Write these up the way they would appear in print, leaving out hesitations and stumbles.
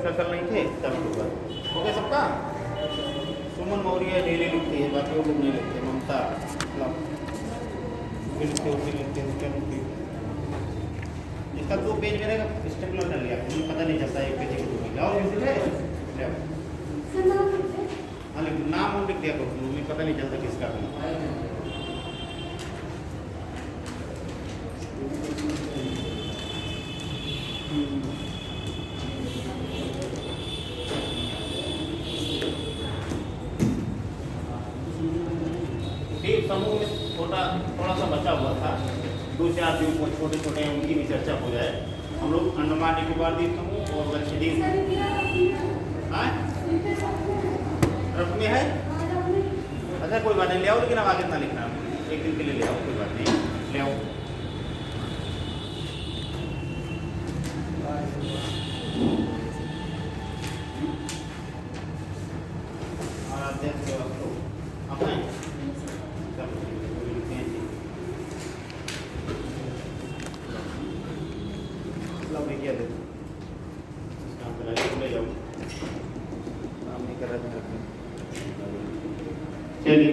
इसका कल नहीं थे तब होगा। हो गया सबका? सुमन मौर्य डेली लिखती है, बाकी वो लोग नहीं लिखते। ममता लिखते होती लिखते हैं, क्या लिखती है? इसका 2 पेज मेरे स्टेपलर कर लिया, मुझे पता नहीं चलता एक पेज की 2 पेज। आओ पेंसिल है, ले आओ। हाँ लिख, नाम लिख दिया करो, मुझे पता नहीं चलता किसका है। समूह में थोड़ा सा बचा हुआ था, 2-4 दिन को छोटे छोटे उनकी भी चर्चा हो जाए। हम लोग अंडमान निकोबार द्वीप समूह और लक्षद्वीप रफ में है। अच्छा कोई बात नहीं, ले आओ, लेकिन अब आगे इतना लिखना, एक दिन के लिए ले आओ, कोई बात नहीं, ले आओ। और अध्यक्ष अपना किया दे ले जाओ, काम नहीं कर रहा है। चलिए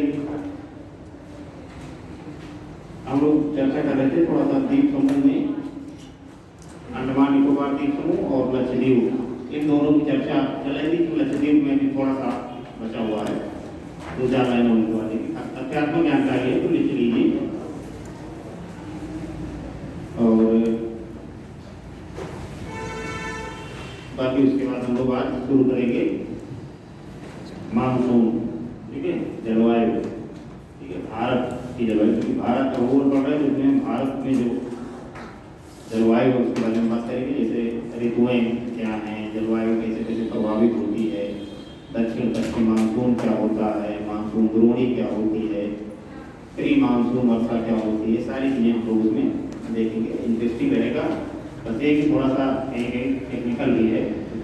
हम लोग चर्चा कर रहे थे थोड़ा सा द्वीप समूह में, अंडमान निकोबार द्वीप समूह और लक्षद्वीप, इन दोनों की चर्चा चल रही थी। लक्षद्वीप में भी थोड़ा सा बचा हुआ है, 2-4 लाइनों में वाली तथ्यात्मक जानकारी है तो लिख लीजिए। और बाकी उसके बाद हम लोग आज शुरू करेंगे मानसून, ठीक है, जलवायु, ठीक है, भारत की जलवायु, क्योंकि भारत का भूगोल पढ़ रहे हैं, जिसमें भारत में जो जलवायु है उसके बारे में बात करेंगे। जैसे ऋतुएं क्या हैं, जलवायु कैसे कैसे प्रभावित होती है, दक्षिण पश्चिम मानसून क्या होता है, मानसून द्रोणी क्या होती है, प्री मानसून वर्षा क्या होती है, सारी चीज़ें हम लोग उसमें देखेंगे। इंटरेस्टिंग रहेगा, बस ये कि थोड़ा सा टेक्निकल भी है,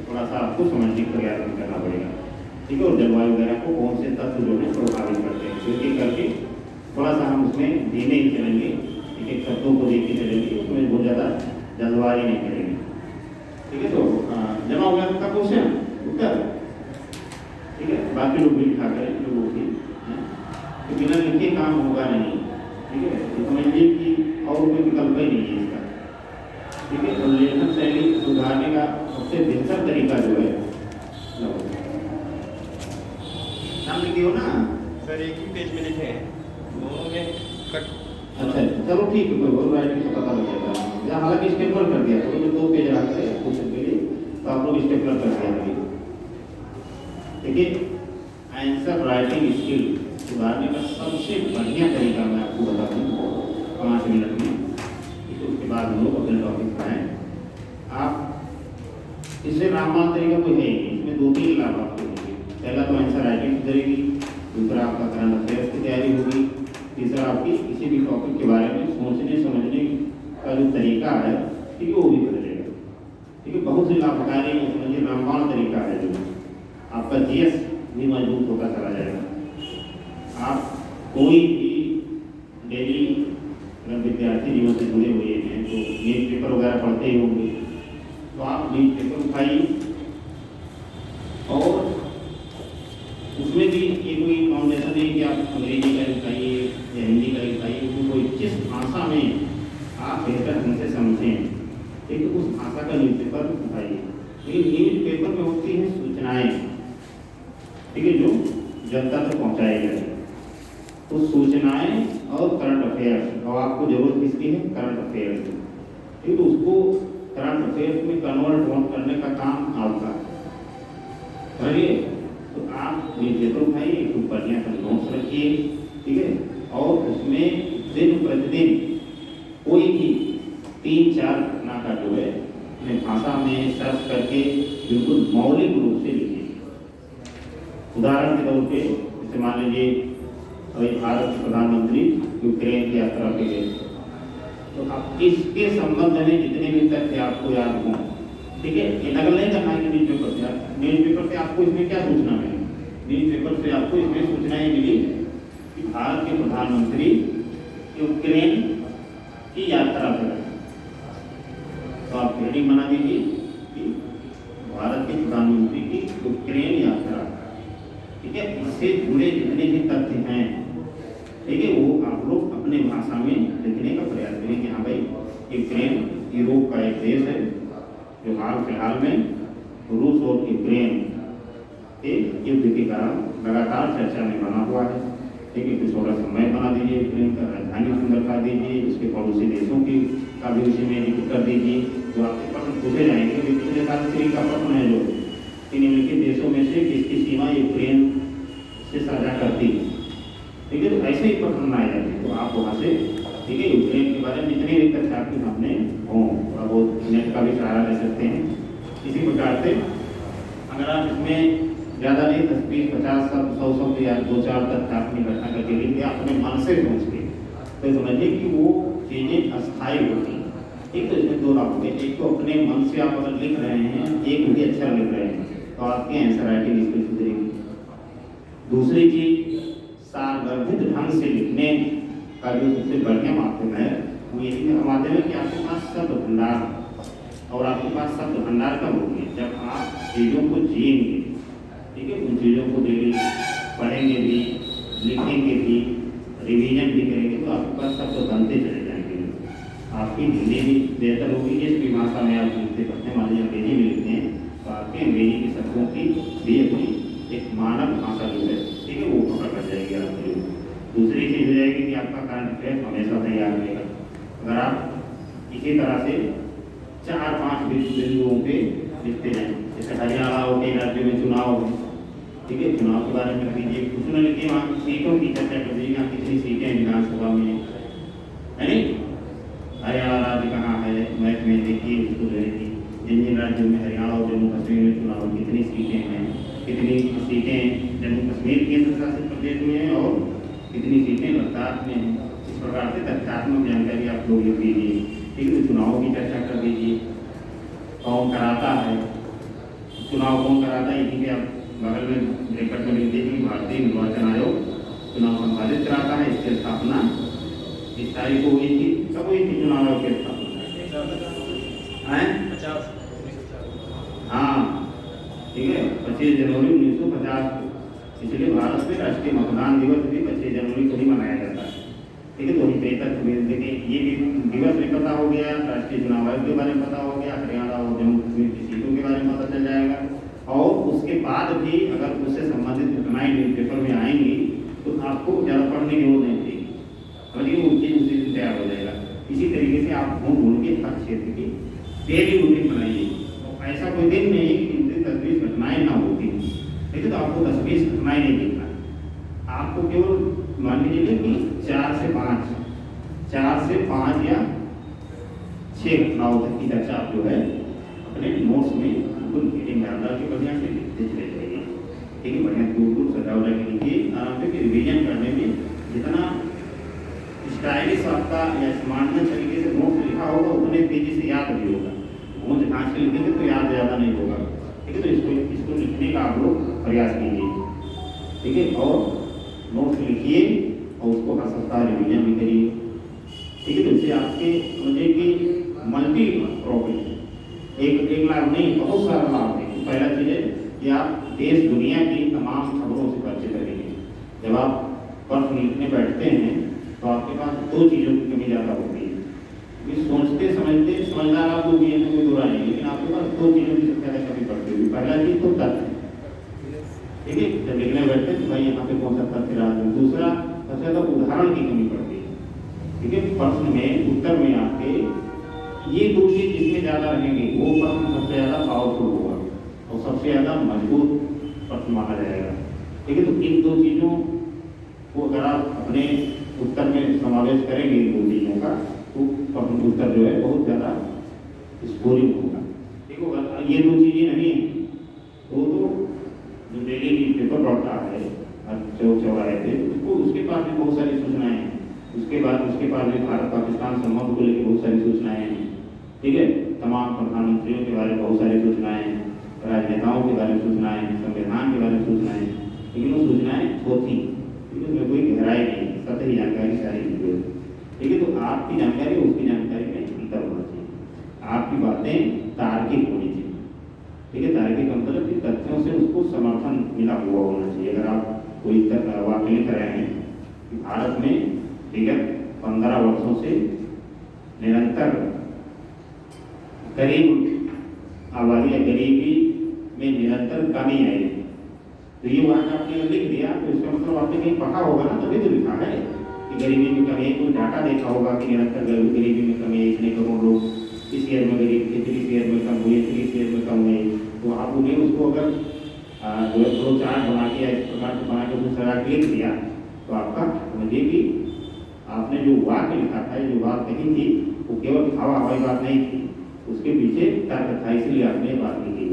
थोड़ा सा आपको समझने का प्रयास करना पड़ेगा, ठीक है। और जलवायु वगैरह को कौन से तत्व जो है प्रभावित करते हैं, क्योंकि करके थोड़ा सा हम उसमें धीमे ही चलेंगे, ठीक है, तत्वों को देखते चलेंगे, उसमें बहुत ज़्यादा जल्दबाजी नहीं करेंगे, ठीक है। तो जमा हो गया सबका क्वेश्चन उत्तर, ठीक है। बाकी लोग भी लिखा करें लोगों की, तो बिना लिखे काम होगा नहीं, ठीक है। तो समझिए कि और कोई विकल्प ही नहीं है इसका, ठीक है। और लेखन शैली सुधारने का सबसे बेहतर तरीका जो है, नाम लिखे हो ना सर, एक ही पेज में लिखे हैं, दोनों में कट। अच्छा चलो ठीक है, कोई और राइटिंग से पता लग जाएगा। हालांकि स्टेपलर कर दिया, तो 2 पेज रखते हैं क्वेश्चन के लिए, तो आप लोग स्टेपलर कर दिया अभी, देखिए। आंसर राइटिंग स्किल सुधारने का सबसे बढ़िया तरीका मैं आपको बताता हूँ 5 मिनट में, उसके बाद हम लोग अपने टॉपिक पर आए। आप इससे रामबाण तरीका कोई है, इसमें 2-3 लाभ आपको होंगे। पहला तो आंसर राइटिंग सुधरेगी, दूसरा आपका करंट अफेयर्स की तैयारी होगी, तीसरा आपकी किसी भी टॉपिक के बारे में सोचने समझने का जो तरीका है, ठीक है, वो भी बदलेगा, ठीक है। बहुत से लाभकारी समझिए रामबाण तरीका है, जो आपका जीएस भी मजबूत होता चला जाएगा। आप कोई भी डेली विद्यार्थी जीवन से जुड़े हुए हैं तो न्यूज़ पेपर वगैरह पढ़ते ही होंगे, तो आप न्यूज़ पेपर उठाइए और उसमें भी ये कोई फाउंडेशन है कि आप अंग्रेजी का लिखाइए या हिंदी का लिखाइए, उसमें कोई जिस भाषा में आप बेहतर ढंग से समझें, ठीक है, उस भाषा का न्यूज़ पेपर उठाइए। लेकिन न्यूज़ पेपर में होती हैं सूचनाएँ, ठीक है, जो जनता तक पहुँचाई जाए, तो सूचनाएँ और करंट अफेयर्स, और आपको जरूरत किसकी है, करंट अफेयर्स की, ठीक है। उसको करंट अफेयर्स में कन्वर्ट करने का काम आपका करिए। तो आप न्यूज़ पेपर उठाइए, खूब बढ़िया सा नोट्स रखिए, ठीक है, और उसमें दिन प्रतिदिन कोई भी 3-4 घटना का जो है अपने भाषा में सर्च करके बिल्कुल मौलिक रूप से लिखिए। उदाहरण के तौर पे जैसे मान लीजिए अभी भारत के प्रधानमंत्री यूक्रेन की यात्रा पे गए, तो आप इसके संबंध में जितने भी तथ्य आपको याद हों, ठीक है, ये नकल नहीं करना है न्यूज़ पेपर से। न्यूज़ पेपर से आपको इसमें क्या सूचना मिली, न्यूज़ पेपर से आपको इसमें सूचनाएं मिली कि भारत के प्रधानमंत्री यूक्रेन की यात्रा पर, तो आप हेडिंग बना दीजिए कि भारत के ठीक है, इससे जुड़े जितने भी तथ्य हैं, ठीक है, वो आप लोग अपने भाषा में लिखने का प्रयास करें कि हाँ भाई यूक्रेन यूरोप का एक देश है जो हाल फिलहाल में रूस और यूक्रेन के युद्ध के कारण लगातार चर्चा में बना हुआ है। ठीक है, कुछ थोड़ा समय बना दीजिए, यूक्रेन का राजधानी सुंदर कर दीजिए, उसके पड़ोसी देशों की का भी उसी में जिक्र कर दीजिए। जो आपके प्रश्न पूछे जाएंगे पिछले साल का प्रश्न है जो कि निम्नलिखित देशों में से किसकी सीमा यूक्रेन से साझा करती है। ठीक है, तो ऐसे ही प्रश्न आए जाते हैं, तो आप वहाँ से ठीक है यूक्रेन के बारे में जितने भी तथ्य आपके सामने हों थोड़ा बहुत नेट का भी सहारा ले सकते हैं। इसी प्रकार से अगर आप इसमें ज़्यादा नहीं 10, 20, 50 शब्द 100 शब्द या 2-4 तथ्य अपनी घटना करके लिख दिया अपने मन से सोच के, तो समझिए कि वो चीज़ें अस्थायी होती हैं। एक तो इसमें दो लाभ होते हैं, एक तो अपने मन से आप अगर लिख रहे हैं, एक भी अक्षर लिख रहे हैं तो आपकी आंसर राइटिंग स्किल सुधरेगी। दूसरी चीज सारगर्भित ढंग से लिखने का जो सबसे बढ़िया माध्यम है वो यही माध्यम है कि आपके पास शब्द भंडार और आपके पास शब्द भंडार कब होंगे जब आप चीज़ों को जिएंगे। ठीक है, उन चीज़ों को डेली पढ़ेंगे भी, लिखेंगे भी, रिवीजन भी करेंगे तो आपके पास शब्द बनते चले जाएंगे। आपकी हिंदी भी बेहतर होगी, जिस भी भाषा में आप लिखते पढ़ते हैं, मान लीजिए अंग्रेजी में लिखते हैं तो आपके अंग्रेजी के शब्दों की भी अपनी एक मानक भाषा जो है ठीक है वो पकड़ कर जाएगी आपके। दूसरी चीज़ हो जाएगी कि आपका करंट अफेयर हमेशा तैयार रहेगा। अगर आप इसी तरह से 4-5 बिंदुओं पे लिखते हैं, जैसे हरियाणा हो कई राज्यों में चुनाव हो, ठीक है, चुनाव के बारे में लीजिए, उसमें लिखिए वहाँ सीटों की चर्चा कर दीजिए, यहाँ कितनी सीटें हैं विधानसभा में, है नहीं, हरियाणा राज्य कहाँ है, मैप में देखिए उसको जो है कि जिन जिन राज्यों में हरियाणा और जम्मू कश्मीर में चुनाव कितनी सीटें हैं, कितनी सीटें जम्मू कश्मीर केंद्र शासित प्रदेश में हैं और कितनी सीटें लद्दाख में हैं। इस प्रकार से तथ्यात्मक जानकारी आप लोग लिख दीजिए। ठीक है, चुनाव की चर्चा कर दीजिए, कौन कराता है चुनाव, कौन कराता है, यही पे आप बगल में ब्रैकेट में लिख दीजिए भारतीय निर्वाचन आयोग चुनाव संपादित कराता है। इसकी स्थापना इस तारीख को हुई थी, कब हुई थी चुनाव आयोग की स्थापना? हाँ ठीक है, 25 जनवरी 1950 को। इसलिए भारत में राष्ट्रीय मतदान दिवस भी 25 जनवरी को ही मनाया जाता है। ठीक है, तो ही बेहतर देखिए ये भी दिवस भी पता हो गया, राष्ट्रीय चुनाव आयोग के बारे में पता हो गया, हरियाणा और जम्मू कश्मीर की सीटों के बारे में पता चल जाएगा। और उसके बाद भी अगर उससे संबंधित घटनाएं न्यूज़पेपर में आएंगी तो आपको ज़्यादा पढ़ने की जरूरत नहीं पड़ेगी, समझिए वो चीज़ उसी दिन तैयार हो जाएगा। इसी तरीके से आप ढूंढ के हर क्षेत्र की डेली रूटीन बनाइए। ऐसा कोई दिन नहीं है कि 10-20 घटनाएं ना होती, ठीक है, तो आपको 10-20 घटनाएं नहीं देखना, आपको केवल मान लीजिए कि 4 से 5 या 6 घटनाओं तक की चर्चा आप जो है अपने नोट्स में बिल्कुल मीटिंग डाल के बढ़िया से लिखते चले जाइए। ठीक है, बढ़िया दूर सजाव लगे लिखिए आराम से, रिविजन करने में जितना स्टाइलिश आपका या स्मार्टनेस तरीके से नोट्स लिखा होगा उतने तेजी से याद भी होगा। नोट्स घाँच के लिखेंगे तो याद ज़्यादा नहीं होगा। ठीक है, तो इसको लिखने का आप लोग प्रयास कीजिए। ठीक है, और नोट्स लिखिए और उसको हर सप्ताह रिविजन भी करिए। ठीक है, तो इससे आपके समझिए कि मल्टी प्रॉफिट एक लाभ नहीं बहुत सारा लाभ है। पहला चीज़ है कि आप देश दुनिया की तमाम खबरों से परिचित रहेंगे। जब आप प्रश्न लिखने बैठते हैं तो आपके पास 2 चीज़ों की कमी ज़्यादा होती है। सोचते समझते समझदार आप लोग ये कोई बुरा नहीं, लेकिन आपके पास 2 चीज़ों की सबसे ज़्यादा कमी पड़ती होगी। पहला चीज़ तो तथ्य, ठीक है, जब लिखने बैठते तो भाई यहाँ पे कौन सा तथ्य रहा है। दूसरा सबसे ज़्यादा उदाहरण की कमी पड़ती है। ठीक है, प्रश्न में उत्तर में आपके ये 2 चीज़ जिसमें ज़्यादा रहेंगे वो प्रश्न सबसे ज़्यादा पावरफुल होगा और सबसे ज़्यादा मजबूत प्रश्न माना जाएगा। ठीक है, तो इन 2 चीज़ों को अगर आप अपने उत्तर में समावेश करेंगे इन 2 चीज़ों का तो प्रश्न उत्तर जो है बहुत ज़्यादा स्कोरिंग होगा। ठीक होगा, ये 2 चीज़ें नहीं है तो जो डेली न्यूज़पेपर पढ़ता है चौक चौराहे पे उसको उसके पास भी बहुत सारी सूचनाएं हैं। उसके पास भी भारत पाकिस्तान संबंध को लेकर बहुत सारी सूचनाएं हैं। ठीक है, तमाम प्रधानमंत्रियों के बारे में बहुत सारी सूचनाएं हैं, राजनेताओं के बारे में सूचनाएं हैं, संविधान के बारे में सूचनाएं, लेकिन वो सूचनाएं होती उसमें कोई गहराई नहीं, सतही जानकारी सारी है। ठीक है, तो आपकी जानकारी उसकी जानकारी में अंतर होना चाहिए, आपकी बातें तार्किक होनी चाहिए। ठीक है, तार्किक मतलब कि तथ्यों से उसको उसको समर्थन मिला हुआ होना चाहिए। अगर आप कोई वाक्य लिख रहे हैं कि भारत में विगत 15 वर्षों से निरंतर गरीब आबादी या गरीबी में निरंतर कमी आई है, तो ये वाक्य आपने अगर लिख दिया तो इसका मतलब आपने कहीं पढ़ा होगा ना, तभी तो लिखा है कि गरीबी में कमी है। कोई डाटा देखा होगा कि निरंतर गरीबी में कमी है, इतने करोड़ लोग इस ईयर में गरीब थे, 3 ईयर में कम हुए, 3 ईयर में कम हुए, तो आप उन्हें उसको अगर जो है फ्लो चार्ट बना के इस प्रकार से बना के उसमें सजा के लिख दिया तो आपका समझिए कि आपने जो वाक्य लिखा था, जो बात कही थी, वो केवल हवा हवाई बात नहीं थी, उसके पीछे तर्क था, इसलिए आपने बात लिखी,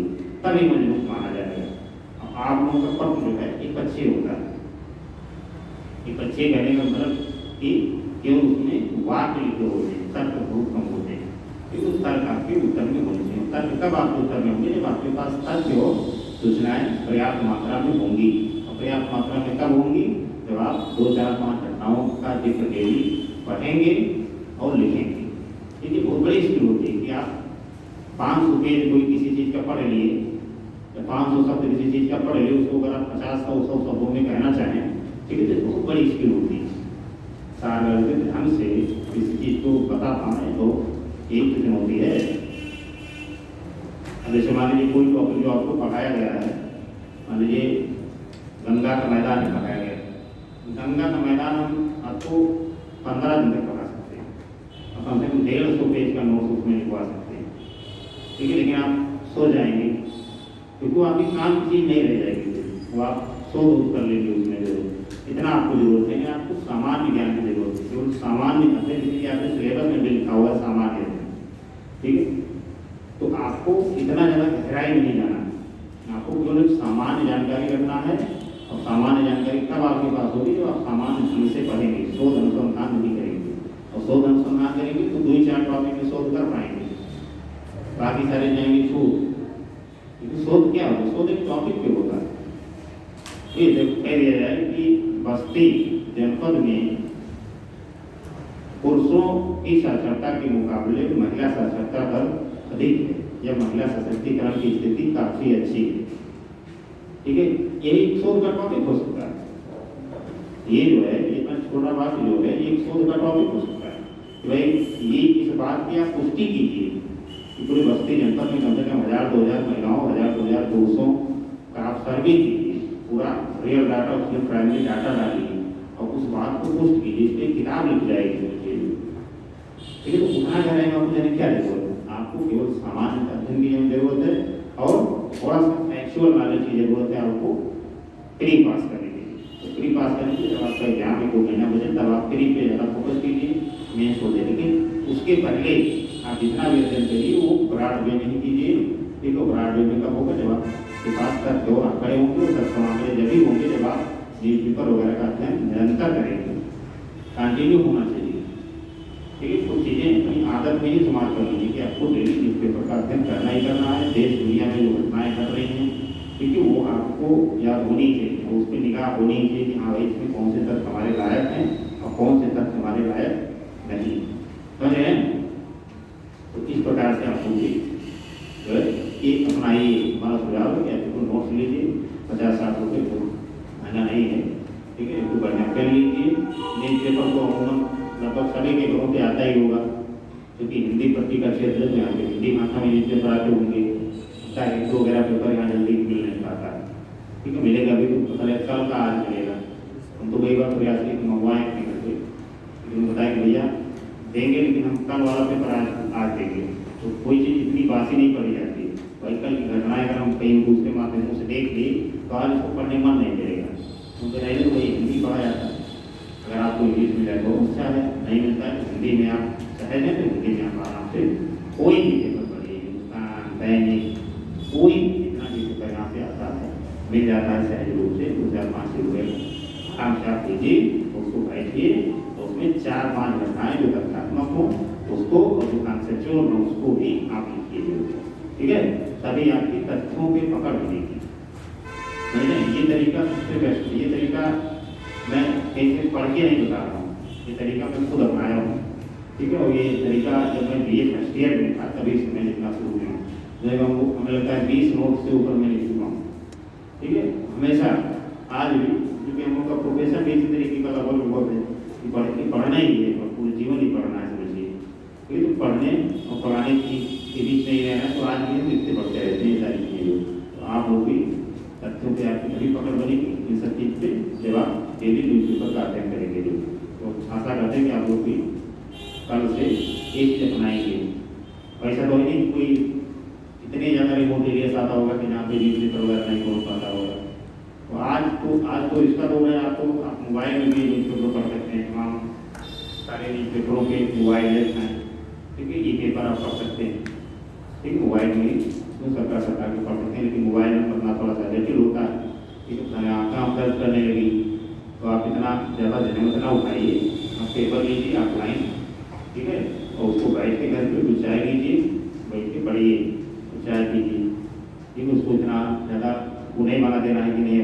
तभी मजबूत माना जाएगा। आप लोगों का पक्ष जो है एक अच्छे होता है, एक अच्छे कहने का मतलब कि केवल उसमें वाक्य लिखे होते हैं, तर्क बहुत कम होते हैं, फिर उस तर्क आपके उत्तर में होने चाहिए। तर्क कब आपके उत्तर में होंगे? जब आपके पास तर्क हो, सूचनाएं पर्याप्त मात्रा में होंगी। और पर्याप्त मात्रा में कब होंगी? जब आप 2, 4, 5 घटनाओं का जिक्र डेली पढ़ेंगे और लिखेंगे। ये बहुत बड़ी स्किल होती है कि आप 500 पेज कोई किसी चीज़ का पढ़ लिए या 500 शब्द किसी चीज़ का पढ़ लिए, उसको अगर आप 50-100 शब्दों में कहना चाहें, ठीक है, तो बहुत बड़ी स्किल होती है। सार्वजनिक ढंग से किसी चीज़ को बता पाए तो एक चुनौती है। जैसे मान लीजिए कोई टॉपिक जो आपको पढ़ाया गया है, मान लीजिए गंगा का मैदान पढ़ाया गया है। गंगा का मैदान हम आपको 15 दिन तक पढ़ा सकते हैं और कम से कम 150 पेज का नोट्स उसमें लिखवा सकते हैं, ठीक है। लेकिन आप सो जाएंगे क्योंकि आपकी काम की चीज़ नहीं रह जाएगी, वो आप सो कर लेंगे उसमें। जो इतना आपको जरूरत है, आपको सामान्य ज्ञान की जरूरत है, केवल सामान्य अध्ययन, इसलिए आपके सिलेबस में भी लिखा हुआ है सामान्य अध्ययन, ठीक है। तो आपको इतना ज़्यादा गहराई में नहीं जाना है, आपको केवल एक सामान्य जानकारी रखना है। और सामान्य जानकारी कब आपके पास होगी? जब आप सामान्य ढंग से पढ़ेंगे, शोध अनुसंधान नहीं करेंगे। और शोध अनुसंधान करेंगे तो 2-4 टॉपिक में शोध कर पाएंगे, बाकी सारे जाएंगे छूट। शोध क्या होता है? शोध एक टॉपिक पे होता है। ये कह दिया जाए कि बस्ती जनपद में पुरुषों की साक्षरता के मुकाबले महिला साक्षरता दर अधिक है, या महिला सशक्तिकरण की स्थिति काफी अच्छी है, ठीक है। यही शोध का टॉपिक हो सकता है। ये जो है, ये छोटा बात जो है, ये शोध का टॉपिक हो सकता है कि भाई ये इस बात की आप पुष्टि कीजिए कि पूरे बस्ती जनपद में कम से कम 1000-2000 महिलाओं, 1000-2000 पुरुषों का आप सर्वे कीजिए, पूरा रियल डाटा उसमें प्राइमरी डाटा डालिए और उस बात को पुष्ट कीजिए, इस पर किताब लिख जाएगी, ठीक है। तो उतना गहराई में आपको जाने क्या जरूरत है? आपको केवल सामान्य अध्ययन की जरूरत है और थोड़ा सा फैक्चुअल नॉलेज की जरूरत है आपको प्री पास करने के लिए। तो प्री पास करने के लिए जब आपका एग्जाम में 2 महीना बचे, तब आप प्री पे ज़्यादा फोकस कीजिए, मेंस हो जाए। लेकिन उसके पहले आप जितना भी अध्ययन करिए वो ब्रॉड वे में नहीं कीजिए, ठीक है। ब्रॉड वे में कब होगा? जब आपके पास तक जो आप खड़े होंगे, वो तक समांतर जब भी होंगे, जब आप न्यूज़पेपर वगैरह का अध्ययन निरंतर करेंगे, कंटिन्यू होना चाहिए, ठीक है। कुछ चीज़ें अपनी आदत में ही शुमार कर लीजिए कि आपको डेली न्यूज़पेपर का अध्ययन करना ही करना है। देश दुनिया में जो घटनाएं घट रही हैं, क्योंकि वो आपको याद होनी चाहिए, उस पर निगाह होनी चाहिए कि हाँ भाई इसमें कौन से तथ्य हमारे लायक हैं और कौन से तथ्य हमारे लायक नहीं, समझ रहे हैं? तो इस प्रकार से आपको भी जो है एक अपनाइए। हमारा सुझाव है कि आपको नोट्स लीजिए, 50-60 रुपये को महंगा नहीं है, ठीक है। इसको बढ़िया कर लीजिए। न्यूज़पेपर को अमूमन लगभग सभी के घरों पे आता ही होगा, क्योंकि हिंदी पत्रिका क्षेत्र में यहाँ पे हिंदी भाषा में न्यूज़पेपर आते होंगे, डायरेक्ट वगैरह पेपर यहाँ जल्दी मिल नहीं पाता, ठीक है। मिलेगा भी तो पता लगेगा कल का आज मिलेगा। हम तो कई बार प्रयास किए कि मंगवाएँ अपने घर पे, लेकिन बताया कि भैया देंगे लेकिन हम कल वाला पेपर आज देंगे। तो कोई चीज़ इतनी बासी नहीं पड़ी जाती। भाई कल की घटनाएं अगर हम कहीं दूसरे माध्यमों से देख ली तो आज उसको पढ़ने मन नहीं करेगा, क्योंकि नहीं तो वही हिंदी पढ़ा जाता है। अगर आपको इंग्लिश मिल जाए तो अच्छा है, नहीं मिलता है तो हिंदी में आप सहज हैं तो हिंदी में आप आराम से कोई भी पेपर पढ़िए, हिंदुस्तान, दैनिक, कोई जितना भी पेपर यहाँ से आता है मिल जाता है सहज रूप से। 2-4-5 रुपये आराम से आप लीजिए, उसको बैठिए, तो उसमें 4-5 घटनाएं जो तथ्यात्मक हो उसको और जो कॉन्सेप्चुअल हो उसको भी आप लिखिए, ठीक है। तभी आपकी तथ्यों पे पकड़ मिलेगी। नहीं, ये तरीका सबसे बेस्ट, ये तरीका मैं कहीं से पढ़ के नहीं बता रहा हूँ, ये तरीका मैं खुद अपनाया हूँ, ठीक है। और ये तरीका जब मैं BA फर्स्ट ईयर में था तभी से मैं लिखना शुरू किया। जब हमें लगता है 20 नोट से ऊपर मैं लिख चुका हूँ, ठीक है। डबल वर्क है कि पढ़ना ही है, पूरे जीवन ही पढ़ना है, समझिए। क्योंकि तो पढ़ने और पढ़ाने के बीच नहीं रहना है, तो आज भी हम लिखते पढ़ते रहते हैं सारी चीज़ें। तो आप लोग भी तथ्यों पर आपकी कभी पकड़ बनेगी इन सब चीज़ पे जब आप डेली न्यूज़पेपर का अध्ययन करेंगे। जो तो आशा करते हैं कि आप लोग भी कल से ये चीज़ अपनाएंगे। ऐसा तो नहीं कोई इतने ज़्यादा रिमोट एरियाज आता होगा कि जहाँ पे न्यूज़पेपर वगैरह नहीं पहुँच पाता होगा। तो आज तो इसका तो है, आप मोबाइल में भी न्यूज़पेपर पढ़ सकते हैं। तमाम सारे न्यूज़पेपरों के मोबाइल ऐप हैं, ठीक है। ई पेपर आप पढ़ सकते हैं, ठीक है। मोबाइल में तो सरकार के पढ़ सकते हैं, लेकिन मोबाइल में पढ़ना थोड़ा सा जटिल होता है, ठीक है। आँखें दर्द करने लगी तो आप इतना ज़्यादा जहमत ना उठाइए, आप पेपर लीजिए ऑफलाइन, ठीक है, और उसको बैठ के घर पे चाय लीजिए, बैठ के पढ़िए, चाय पीजिए, ठीक है। उसको इतना ज़्यादा वो नहीं बना देना है कि नहीं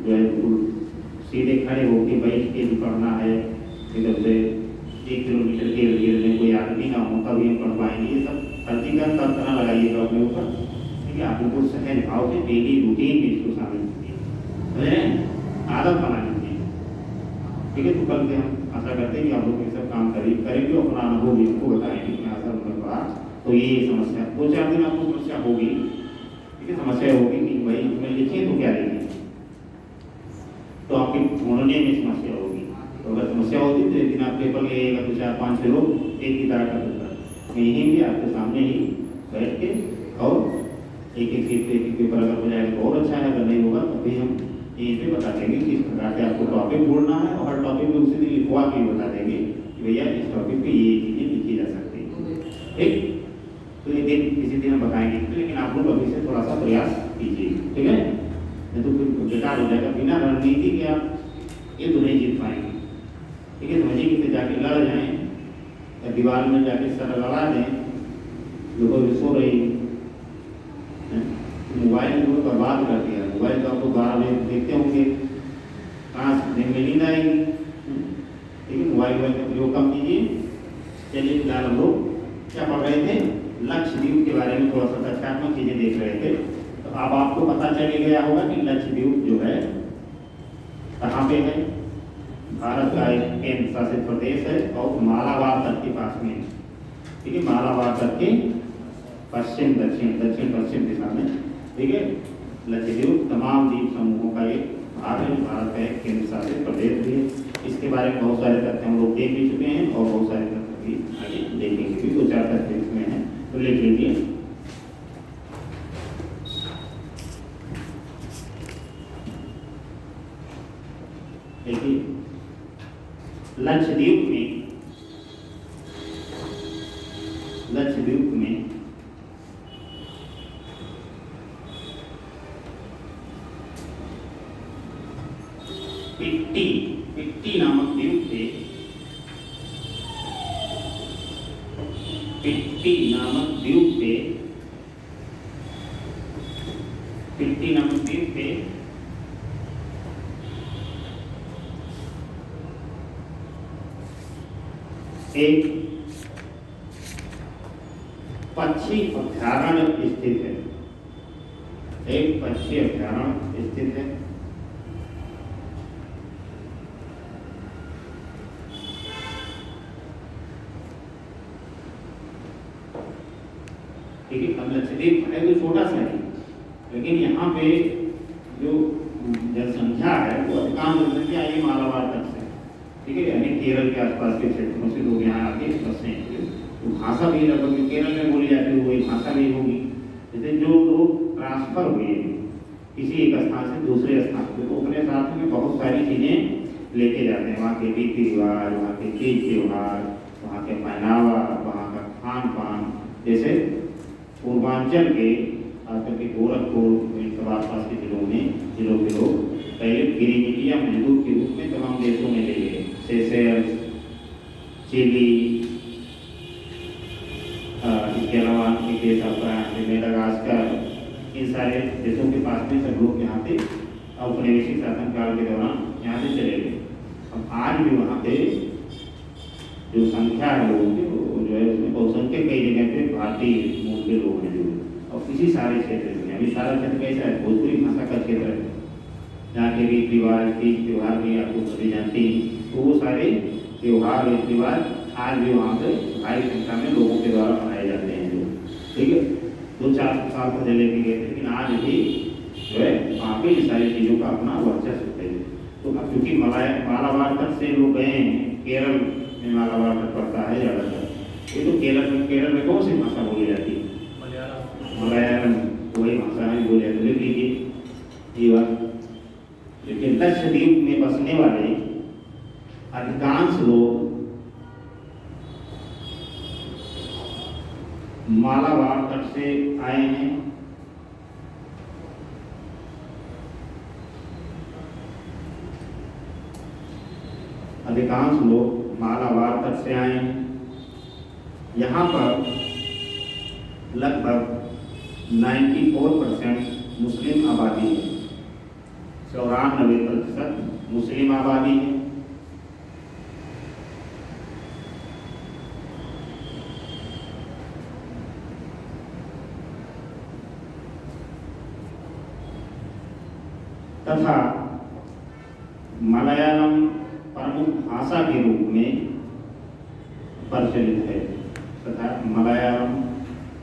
जो है सीधे खड़े होकर बैठ के भी पढ़ना है, इधर से 1 किलोमीटर के इर्द में कोई आदमी ना हो तभी हम पढ़ पाएंगे। ये सब हल्की का तब तरह लगाइएगा अपने ऊपर, ठीक है। आप बिल्कुल सहज भाव से डेली रूटीन में इसको शामिल कीजिए, आदत बना लीजिए, ठीक है। तो कल से हम आशा करते हैं कि आप लोग ये सब काम करेंगे और अपना अनुभव भी हमको बताएंगे कि ऐसा मतलब पढ़ा तो ये समस्या 2-4 दिन आपको समस्या होगी, ठीक है। समस्या होगी कि भाई इसमें लिखिए तो क्या लिखिए, तो आपके बोलने में समस्या होगी। तो अगर समस्या होती तो एक दिन आप पेपर लेगा तो 4-5 लोग एक ही तरह कर सकता है। यहीं भी आपके सामने ही बैठ के और एक पेपर अगर हो जाएगा तो और अच्छा है, अगर नहीं होगा तो फिर हम यहीं पे बता देंगे किस प्रकार से आपको टॉपिक बोलना है, और हर टॉपिक में उसी दिन लिखवा के बता देंगे कि भैया इस टॉपिक पे ये चीज़ें लिखी जा सकती है, ठीक। तो ये दिन किसी दिन हम बताएंगे, लेकिन आप लोग अभी से थोड़ा सा प्रयास कीजिए, ठीक है। नहीं तो फिर बेकार हो जाएगा। बिना रणनीति के आप ये तो नहीं जीत पाएंगे, ठीक है। समझिए कि जाके लड़ जाएँ या दीवार में जाके सर लड़ा दें, लोगों सो रही मोबाइल को बर्बाद कर दिया। मोबाइल तो आपको 12 बजे देखते होंगे, कहाँ दिन में नींद आएगी, ठीक है। मोबाइल का प्रयोग कम कीजिए। चलिए फिलहाल हम लोग क्या पढ़ रहे थे, लक्षद्वीप के बारे में थोड़ा सा तथ्यात्मक चीज़ें देख रहे थे। तो अब आपको पता चल गया होगा कि लक्षद्वीप जो है कहाँ पे है, भारत का एक केंद्र शासित प्रदेश है और मालाबार तट के पास में, ठीक है। मालाबार तट के पश्चिम पश्चिम दिशा में, ठीक है। लक्षद्वीप तमाम द्वीप समूहों का एक भाग है, भारत का एक केंद्र शासित प्रदेश भी है। इसके बारे में बहुत सारे तथ्य हम लोग देख भी चुके हैं और बहुत सारे तथ्य भी आगे देखेंगे भी। 2-4 तथ्य इसमें हैं, तो लिख लीजिए। देखिए लक्षद्वीप में पिट्टी नामक द्वीप पे, पिट्टी नामक द्वीप पे एक पक्षी अभ्यारण्य स्थित है, एक पक्षी अभ्यारण्य स्थित है। ठीक है। अब लक्षद्वीप है तो छोटा सा है, लेकिन यहाँ पे जो जनसंख्या है वो अधिकांश जनसंख्या ये मालाबार तक से, ठीक है। यानी केरल के आसपास के क्षेत्रों से लोग यहाँ आके बसते हैं। तो भाषा भी लगभग केरल में बोली जाती है वही भाषा भी होगी। जैसे जो लोग ट्रांसफर हुए किसी एक स्थान से दूसरे स्थान पे, तो अपने साथ में बहुत सारी चीज़ें लेके जाते हैं। वहाँ के रीति रिवाज, वहाँ के तीज त्योहार, वहाँ के पहनावा, वहाँ का खान पान। जैसे पूर्वांचल के खासकर के गोरखपुर इन सब आसपास के जिलों के लोग पहले गिरिमिटी या मजदूर के रूप में तमाम देशों में ले गए। सेशेल्स, चिली, इसके अलावा एक देश आता है मेडागास्कर, इन सारे देशों के पास में सब लोग यहाँ पे औपनिवेशिक शासन काल के दौरान यहाँ से चले गए। अब आज भी वहाँ पे जो संख्या है लोगों की वो जो है उसमें बहुसंख्यक कई जगह पे भारतीय मूल के लोग हैं जो, और इसी सारे क्षेत्र में अभी सारा क्षेत्र कैसा है, भोजपुरी भाषा का क्षेत्र है, यहाँ के रीति रिवाज, तीज त्यौहार भी आपको सभी जानते हैं, तो वो सारे त्यौहार रीति रिवाज आज भी वहाँ पे भारी संख्या में लोगों के द्वारा मनाए जाते हैं जो, ठीक है। 2-4 साल पहले लेके गए थे, लेकिन आज भी जो है वहाँ पे इन सारी चीज़ों का अपना वर्चस्व है। तो अब क्योंकि मालाबार तक से लोग गए हैं, केरल में मालाबार तक पड़ता है ज़्यादातर, ये तो केरल में कौन सी भाषा बोली जाती है? मलयालम, वही भाषा है बोली जाती है। लिख लीजिए ये बात। लेकिन लक्षद्वीप में बसने वाले अधिकांश लोग मालाबार तट से आए हैं। अधिकांश लोग मालाबार तट से आए हैं। यहाँ पर लगभग 94% मुस्लिम आबादी है, 94% मुस्लिम आबादी है। तथा मलयालम प्रमुख भाषा के रूप में प्रचलित है, तथा मलयालम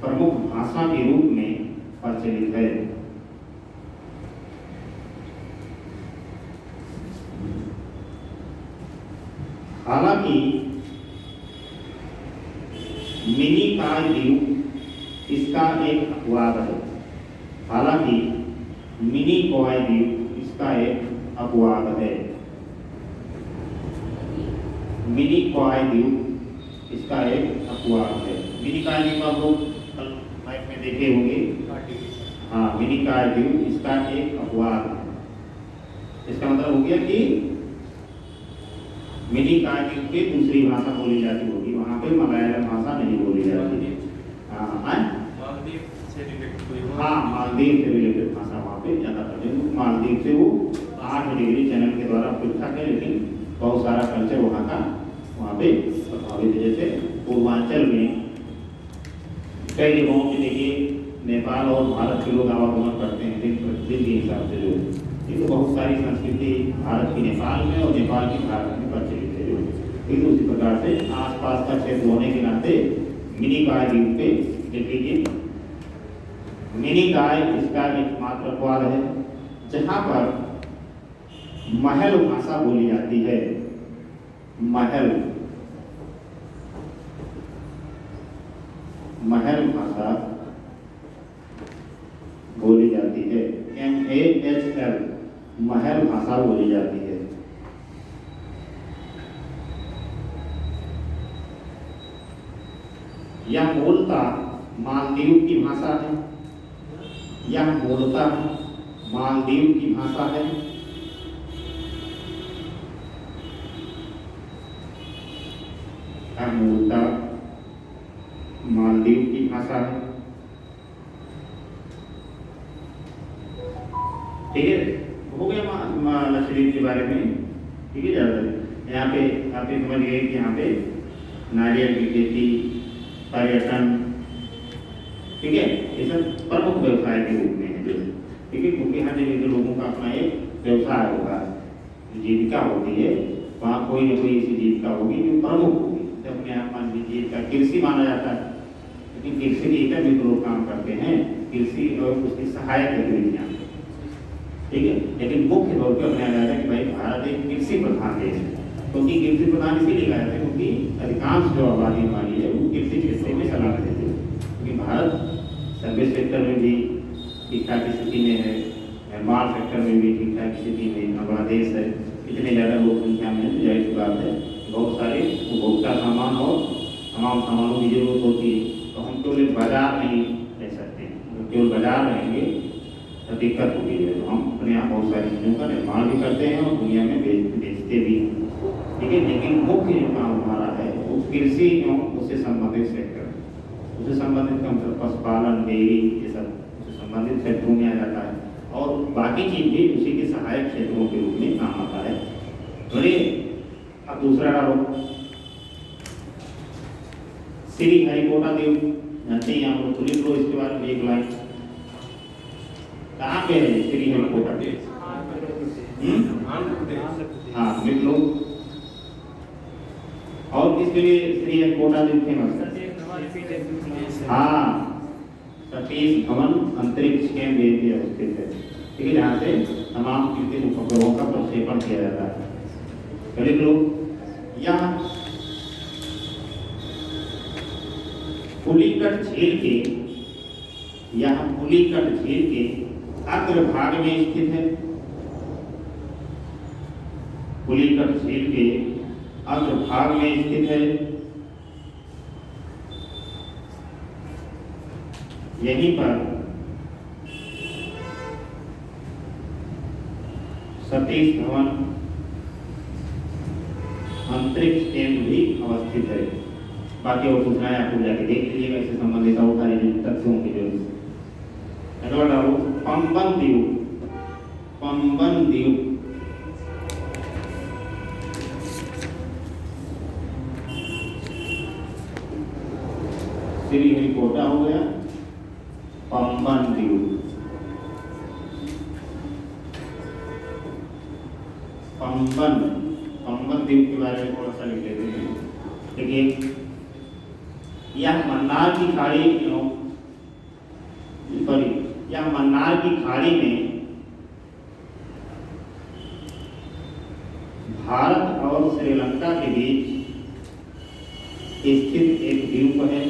प्रमुख भाषा के रूप में प्रचलित है। हालांकि मिनी काय द्वीप इसका एक अपवाद है। हालांकि मिनी काय द्वीप इसका एक अपवाद है। मिनी काय द्वीप इसका एक अपवाद है। मिनी काय द्वीप आप लोग कल लाइफ में देखे होंगे। हाँ, मिनी काय द्वीप इसका एक अपवाद है। इसका मतलब हो गया कि मिनी काय द्वीप की दूसरी भाषा बोली जाती होगी, वहाँ पे मलयालम भाषा नहीं बोली जाती। हाँ, मालदीव से रिलेटेड भाषा वहाँ पे ज़्यादा करते हैं। मालदीव से वो 8 डिग्री चैनल के द्वारा पृथक है, लेकिन बहुत सारा कल्चर वहाँ का वहाँ पे प्रभावित है। जैसे पूर्वांचल में कई जगहों पे देखिए नेपाल और भारत के लोग आवागमन करते हैं दिन प्रतिदिन के हिसाब से। जो ये तो बहुत सारी संस्कृति भारत की नेपाल में और नेपाल की भारत में प्रचलित है। जो ठीक उसी प्रकार से आसपास का क्षेत्र होने के नाते मिनी काय द्वीप पे देख लीजिए, मिनी काय इसका एकमात्र अपवाद है जहाँ पर महल भाषा बोली जाती है। महल भाषा बोली जाती है। MAHL महल भाषा बोली जाती है। यह मूलतः मालदीव की भाषा है। यह मूलतः मालदीव की भाषा है। यह मूलतः मालदीव की भाषा है। ठीक है, हो गया लक्षद्वीप के बारे में। ठीक है, ज़्यादा यहाँ पे आप समझ गए कि यहाँ पे नारियल की खेती, पर्यटन, ठीक है, ये सब प्रमुख व्यवसाय के रूप में है। जो ठीक है, क्योंकि हर जगह के लोगों का अपना एक व्यवसाय होगा, जीविका होती है, वहाँ कोई न कोई ऐसी जीविका होगी जो प्रमुख होगी। जब अपने आप मान लीजिए का कृषि माना जाता है, लेकिन कृषि नहीं कर भी लोग काम करते हैं, कृषि और उसकी सहायक गतिविधियाँ, ठीक है। लेकिन मुख्य तौर पर अपनाया जाता है कि भाई भारत एक कृषि प्रधान देश है। क्योंकि कृषि प्रधान इसीलिए कहा जाता है क्योंकि अधिकांश जो आबादी हमारी है वो कृषि क्षेत्र में सलाह देती है। क्योंकि भारत सर्विस सेक्टर में भी ठीक ठाक स्थिति में है, निर्माण सेक्टर में भी ठीक ठाक स्थिति में, बड़ा देश है, इतने ज़्यादा लोक संख्या में तो जाहिर सी बात है बहुत सारे उपभोक्ता सामान और तमाम सामानों की जरूरत होती है। तो हम केवल एक बाजार नहीं रह सकते, केवल बाजार रहेंगे तो दिक्कत होगी। तो हम अपने यहाँ बहुत सारी चीज़ों का निर्माण भी करते हैं और दुनिया में बेचते भी हैं, ठीक है। लेकिन मुख्य जो काम हमारा है वो कृषि एवं उससे संबंधित सेक्टर, उससे संबंधित कम से पशुपालन, डेयरी, ये सब उससे संबंधित क्षेत्रों में आ जाता है। और बाकी चीज़ भी उसी के सहायक क्षेत्रों के रूप में काम आता है। बड़े अब दूसरा डालो, श्री हरिकोटा देव जानते हैं आप लोग, तो लिख लो इसके बारे में एक लाइन। कहाँ पे है श्री हरिकोटा देव? आंध्र प्रदेश। हाँ लिख लो। और किसके लिए श्री कोटा दिन फेमस है? हाँ, सतीश धवन अंतरिक्ष केंद्र में स्थित है, ठीक है, जहाँ से तमाम कृत्रिम उपग्रहों का प्रक्षेपण किया जाता है। लिख लो। यहाँ पुलिकट झील के, यहाँ पुलिकट झील के अग्रभाग में स्थित है। पुलिकट झील के अग्रभाग में स्थित है। यहीं पर सतीश धवन अंतरिक्ष केंद्र भी अवस्थित है। बाकी और सूचना है आपको जाके देख लीजिएगा, इससे संबंधित और सारे तथ्यों की जरूरत। अगला डालो पंबन द्वीप। पंबन द्वीप श्रीहरिकोटा हो गया। पंबन द्वीप, पंबन पंबन द्वीप के बारे में थोड़ा सा लिख लेते हैं। देखिए, यह मन्नार की खाड़ी, सॉरी, यह मन्नार की खाड़ी में भारत और श्रीलंका के बीच स्थित एक द्वीप है।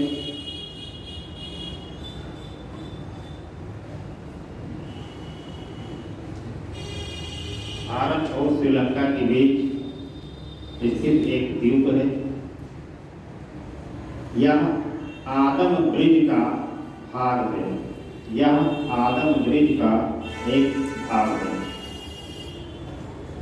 भारत और श्रीलंका के बीच स्थित एक द्वीप है। यह आदम ब्रिज का भाग है। यह आदम ब्रिज का एक भाग है।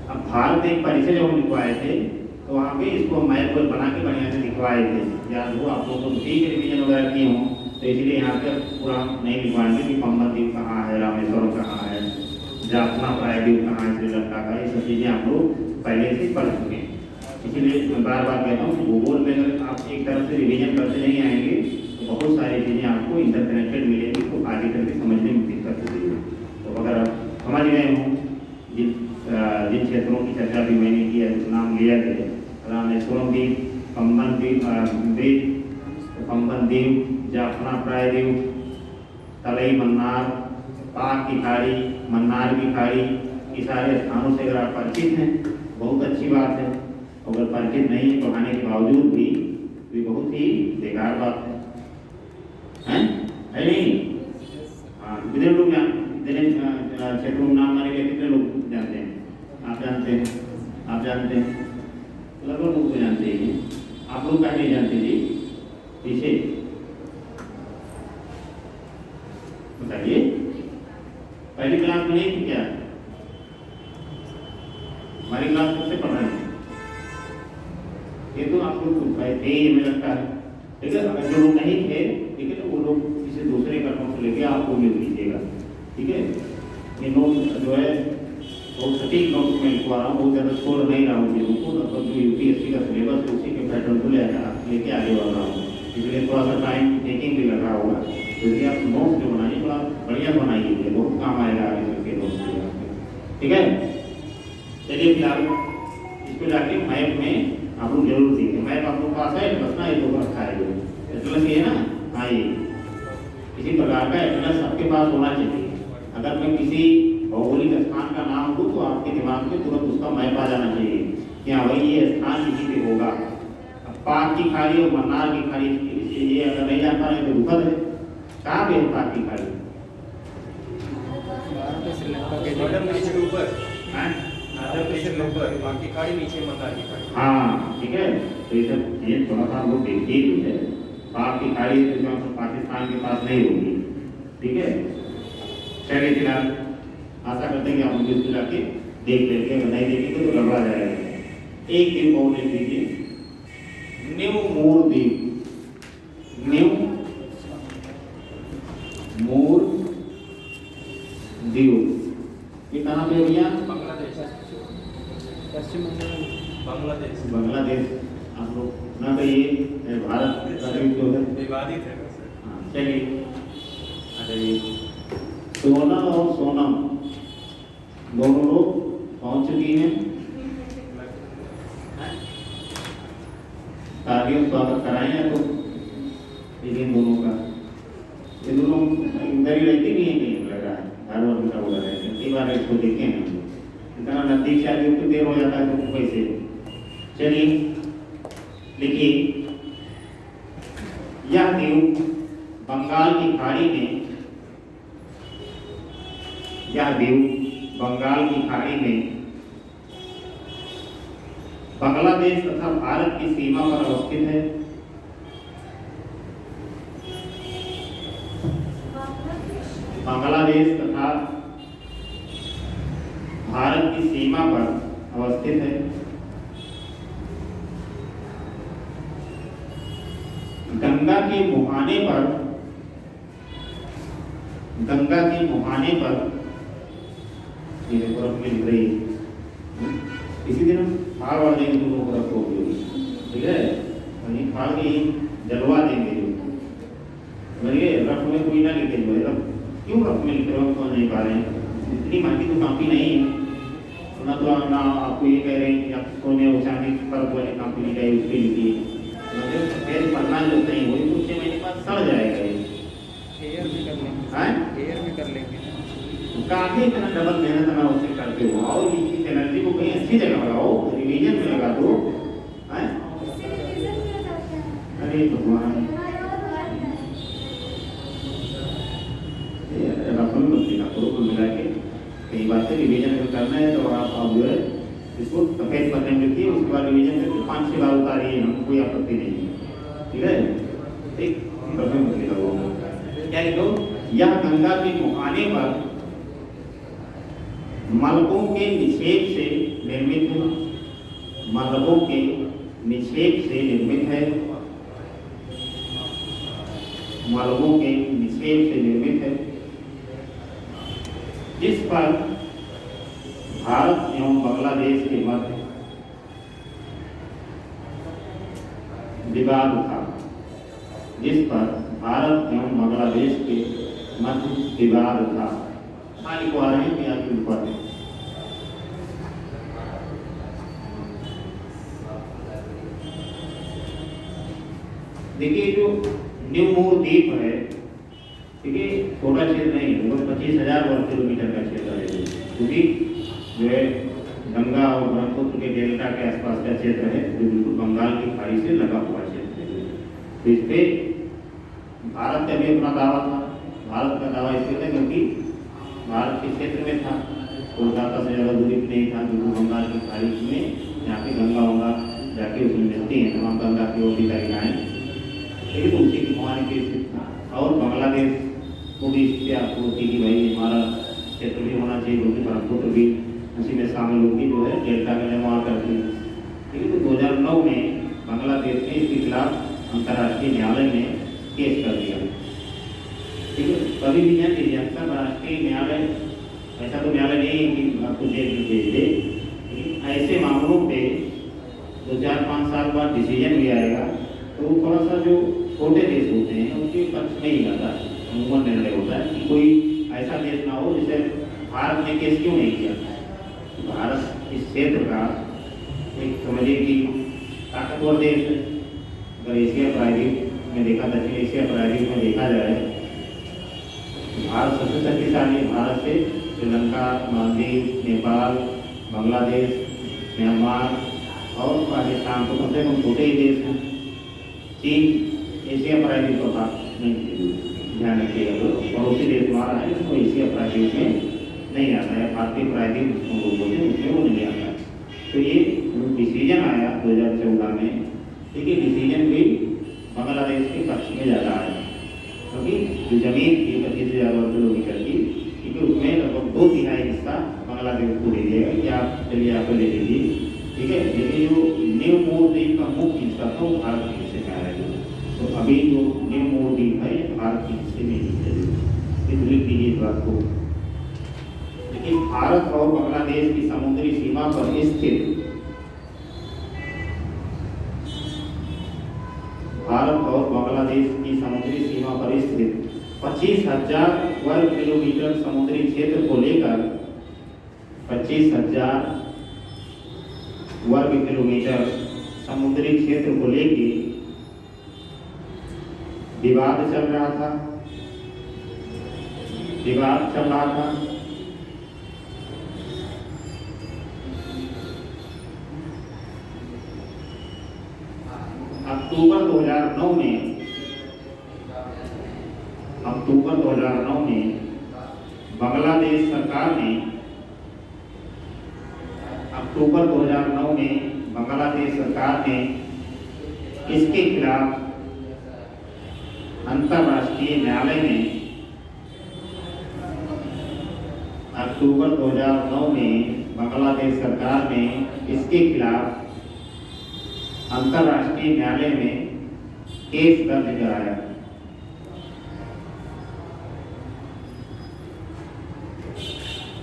अब भारत एक परिचय जब लिखवाए थे तो वहाँ पे इसको मैप पर बना के बढ़िया से लिखवाए थे। याद हो आप लोगों को, ठीक है, रिवीजन वगैरह किए हों तो इसलिए यहाँ पे पूरा नहीं लिखवाएंगे कि पंबन द्वीप कहाँ है, रामेश्वरम कहाँ है, जाफना प्राय द्वीप कहाँ है श्रीलंका का, ये सब चीज़ें आप लोग पहले से पढ़ चुके हैं। इसीलिए मैं बार बार कहता हूँ कि भूगोल में अगर आप एक तरफ से रिवीजन करते नहीं आएंगे तो बहुत सारी चीज़ें आपको इंटरकनेक्टेड मिलेंगी, तो आगे करके समझने में दिक्कत होगी। तो अगर आप समझ गए हों जिन क्षेत्रों की चर्चा भी मैंने की है, नाम लिया गया, रामेश्वरम द्वीप, पंबन द्वीप, पंबन द्वीप, जाफना प्राय द्वीप, तलई मन्नार, पाक की खाड़ी, मन्नार की खाड़ी, ये सारे स्थानों से अगर आप परिचित हैं बहुत अच्छी बात है। अगर परिचित नहीं है पढ़ाने के बावजूद भी बहुत ही बेकार बात है नहीं? हाँ, कितने लोग क्षेत्रों में नाम माने कितने लोग जानते हैं? आप जानते हैं? आप जानते हैं? लगभग लोग तो जानते हैं। आप लोग क्या नहीं जानते जी? पीछे बताइए, पहली क्लास में नहीं थी क्या? हमारी क्लास कब से पढ़ रहे हैं? ये तो आप लोग कुछ थे ये मुझे लगता है, ठीक है। अगर जो लोग नहीं थे, ठीक है, तो वो लोग किसी दूसरे का नोट लेके आपको मिल लीजिएगा, ठीक है। ये नोट जो है बहुत सटीक नोट में लिखवा रहा हूँ, बहुत ज़्यादा छोड़ नहीं रहा हूँ चीज़ों को, लगभग जो यूपीएससी का सिलेबस है उसी के पैटर्न को लेके आगे बढ़ रहा हूँ, इसलिए थोड़ा सा टाइम टेकिंग भी लग रहा होगा। क्योंकि आप नोट्स जो बनाइए थोड़ा बढ़िया बनाइए, बहुत काम आएगा आगे चल के नोट्स, ठीक है। चलिए फिलहाल इस पर जाके मैप में आप लोग जरूर सीखें। मैप आप लोग पास है, बस ना ये लोग रखा है, एटलस ये है ना, हाँ ये इसी प्रकार का एटलस आपके पास होना चाहिए। अगर मैं किसी भौगोलिक स्थान का नाम दूँ तो आपके दिमाग में तुरंत उसका मैप आ जाना चाहिए कि हाँ भाई ये स्थान इसी पे होगा। अब पाक की खाड़ी और मन्नार की खाड़ी ये अगर नहीं जान पा रहे तो दुखद है। कहाँ पे है पाक की खाड़ी? हाँ ठीक है, तो ये सब ये थोड़ा सा लोग देखिए भी है। पाक की खाड़ी पाकिस्तान के पास नहीं होगी, ठीक है। चलिए फिलहाल आशा करते हैं कि आप मुझे इसको जाके देख लेंगे, अगर नहीं देखेंगे तो गड़बड़ा जाएगा। एक दिन और लिख दीजिए, न्यू मोर द्वीप, न्यू मोर द्वीप, ये कहाँ पे है भैया? पश्चिम बांग्लादेश। बांग्लादेश आप लोग ना, तो ये भारत का द्वीप जो है विवादित है। हाँ चलिए, अच्छा ये सोना और सोनम दोनों लोग पहुंचे चुकी हैं। तालियों स्वागत कराएं या तो इन दोनों का, ये दोनों इधर ही रहती नहीं है, कहीं लग रहा है हर वक्त का बोला रहता है। कई बार इसको देखे हैं हम लोग, इतना नजदीक से आगे तो देर हो जाता है तो कैसे। चलिए लिखिए, यह द्वीप बंगाल की खाड़ी में, यह द्वीप बंगाल की खाड़ी में बांग्लादेश तथा भारत की सीमा पर अवस्थित है। बांग्लादेश तथा भारत की सीमा पर अवस्थित है। गंगा के मुहाने पर, गंगा के मुहाने पर, ये बर्फ में लिख रही है, इसी दिन हम फाड़ वाड़ देंगे दोनों को रखो, ठीक है, वहीं फाड़ के ही जलवा देंगे जो, समझिए। रफ में कोई ना लिखे जो है, क्यों रफ में लिख रहे हो, तो नहीं पा रहे हैं, इतनी महंगी तो काफी नहीं है ना, तो ना आपको ये कह रहे हैं कि आप सोने और चांदी फर्क वाली काफी नहीं चाहिए, उस पर लिखिए। सफेद पन्ना जो नहीं वही कुछ 6 महीने बाद सड़ जाएगा ये। एयर भी कर लेंगे, एयर भी कर लेंगे, काफी इतना डबल मेहनत ना उससे करते हो, और इस एनर्जी को कहीं अच्छी जगह लगाओ, रिवीजन में लगा दो। अरे भगवान, रकम मत लिखा करो, कुल मिला के कई बातें रिवीजन में करना है तो आप जो है इसको सफेद पन्ने में लिखिए, उसके बाद रिवीजन करके 5-6 बार उतारिए, हम कोई आपत्ति नहीं है, ठीक है। ठीक, रकम मत लिखा वो क्या लिखो, यह गंगा के मुहाने पर मलबों के निक्षेप से निर्मित है, मलबों के निक्षेप से निर्मित है, मलबों के निक्षेप से निर्मित है, जिस पर भारत एवं बांग्लादेश के मध्य विवाद था, जिस पर भारत एवं बांग्लादेश के मध्य विवाद था। लिखवा रहे हैं या लिखवा रहे हैं, देखिए जो न्यू मोर द्वीप है, ठीक है, छोटा क्षेत्र नहीं है, 25,000 वर्ग किलोमीटर का क्षेत्र है, क्योंकि जो है गंगा और ब्रह्मपुत्र के डेल्टा के आसपास का क्षेत्र है, जो बिल्कुल बंगाल की खाड़ी से लगा हुआ क्षेत्र है। तो इस पे भारत का भी अपना दावा था, भारत का दावा इसलिए था क्योंकि भारत के क्षेत्र में था, कोलकाता से ज़्यादा दूरी नहीं था, बिल्कुल बंगाल की खाड़ी में यहाँ पे गंगा होगा जाके उसमें मिलती हैं तमाम गंगा की ओर दिखाएँ, लेकिन उसी की मुहाने के स्थित था। और बांग्लादेश को भी इससे आपूर्ति की भाई हमारा क्षेत्र भी होना चाहिए, क्योंकि ब्रह्मपुत्र भी उसी में शामिल होगी, जो है डेल्टा का निर्माण करती है। लेकिन तो 2009 में बांग्लादेश ने इसके खिलाफ अंतर्राष्ट्रीय न्यायालय में केस कर दिया, ठीक है। कभी भी यहाँ अंतर्राष्ट्रीय न्यायालय, ऐसा तो न्यायालय नहीं है कि आपको जेल में भेज दे, लेकिन ऐसे मामलों पे 2-4-5 साल बाद डिसीजन भी आएगा, तो थोड़ा सा जो छोटे देश होते हैं उनके पक्ष में ही आता है, अमूमन निर्णय होता है कि कोई ऐसा देश ना हो, जैसे भारत ने केस क्यों नहीं किया। भारत इस क्षेत्र का एक समझिए कि ताकतवर देश है। अगर एशिया प्रायद्वीप में देखा, दक्षिण एशिया प्रायद्वीप में देखा जाए, भारत सबसे शक्तिशाली है। भारत से श्रीलंका, मालदीव, नेपाल, बांग्लादेश, म्यांमार और पाकिस्तान तो कम से कम छोटे ही देश हैं। चीन एशिया प्रायद्वीप का भाग नहीं, ध्यान रखिएगा, पड़ोसी देश हमारा है, उसको एशिया प्रायद्वीप में नहीं आता है, भारतीय प्रायद्वीप उसको बोलते हैं, उसमें वो नहीं आता है। तो ये डिसीजन आया 2014 में, देखिए डिसीजन भी बांग्लादेश के पक्ष में ज़्यादा आया, क्योंकि जो जमीन थी 25,000 वर्ग किलोमीटर की, क्योंकि उसमें लगभग 2/3 हिस्सा बांग्लादेश को दे दिया कि आप चलिए आप ले लीजिए, ठीक है। लेकिन जो न्यू मोर द्वीप का मुख्य हिस्सा था वो भारत के हिस्से में आया, तो अभी जो न्यू मोर द्वीप है भारत के हिस्से में ही है, इसलिए कीजिए इस बात को। लेकिन भारत और बांग्लादेश की समुद्री सीमा पर स्थित, भारत और बांग्लादेश की समुद्री सीमा पर स्थित 25,000 वर्ग किलोमीटर समुद्री क्षेत्र को लेकर 25,000 वर्ग किलोमीटर समुद्री क्षेत्र को लेके विवाद चल रहा था। अक्टूबर 2009 में बांग्लादेश सरकार ने इसके खिलाफ अंतर्राष्ट्रीय न्यायालय में बांग्लादेश सरकार ने इसके खिलाफ अंतर्राष्ट्रीय न्यायालय में केस दर्ज कराया।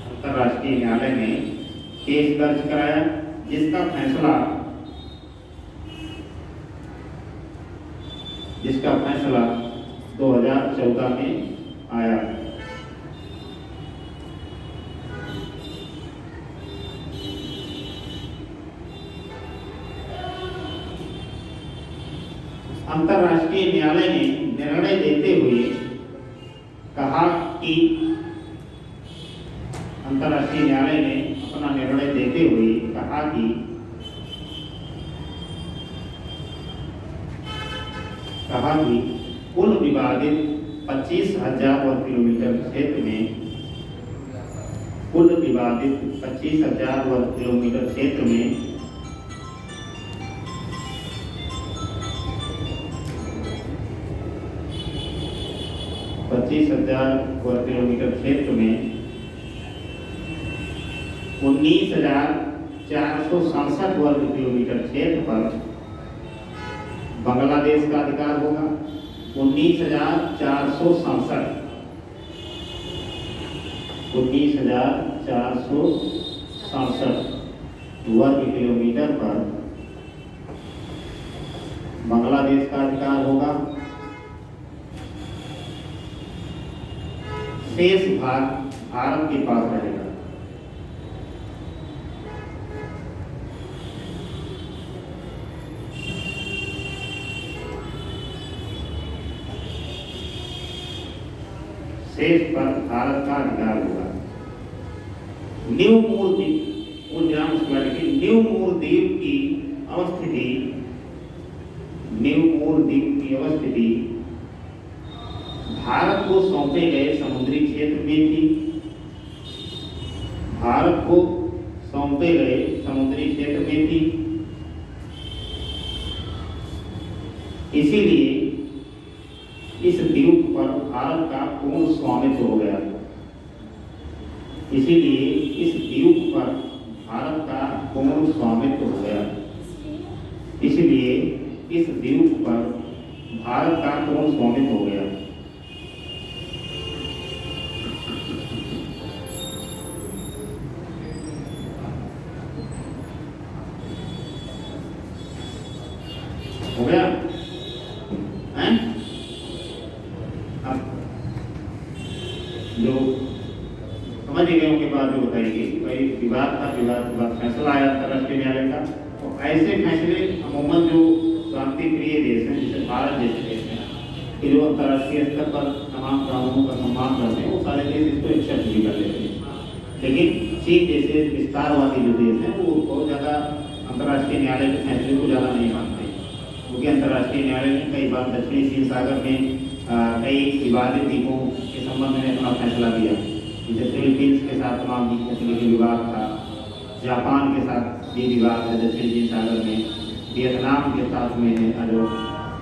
अंतर्राष्ट्रीय न्यायालय में केस दर्ज कराया, जिसका फैसला 2014 में आया। अंतर्राष्ट्रीय न्यायालय ने निर्णय देते हुए कहा कि कुल विवादित 25,000 वर्ग किलोमीटर क्षेत्र में 25,000 वर्ग किलोमीटर क्षेत्र में 19,467 वर्ग किलोमीटर क्षेत्र पर बांग्लादेश का अधिकार होगा। 19,467 वर्ग किलोमीटर पर बांग्लादेश का अधिकार होगा। शेष भाग भारत के पास रहेगा। शेष पर भारत का अधिकार होगा। न्यू मूर द्वीप की अवस्थिति भारत को सौंपे गए समुद्री क्षेत्र में थी। इसीलिए इस द्वीप पर भारत का पूर्ण स्वामित्व हो गया। हो गया हैं? अब जो समझ गए के बाद जो बताइए कि भाई विवाद फैसला आया अंतर्राष्ट्रीय न्यायालय का। तो ऐसे फैसले अमूमन जो शांति प्रिय देश हैं, जैसे भारत जैसे देश हैं, कि जो अंतर्राष्ट्रीय स्तर पर तमाम कानूनों का सम्मान करते हैं, वो सारे देश इसको एक्सेप्ट भी कर लेते हैं। लेकिन चीन जैसे विस्तारवादी जो देश हैं, वो बहुत ज़्यादा अंतर्राष्ट्रीय न्यायालय के फैसले को ज़्यादा नहीं मानते, क्योंकि अंतर्राष्ट्रीय न्यायालय ने कई बार दक्षिणी चीन सागर में कई विवादित द्वीपों के संबंध में अपना फैसला दिया। जैसे फिलीपींस के साथ तमाम द्वीपों के विवाद था, जापान के साथ भी विवाद है दक्षिणी चीन सागर में, वियतनाम के साथ में है जो,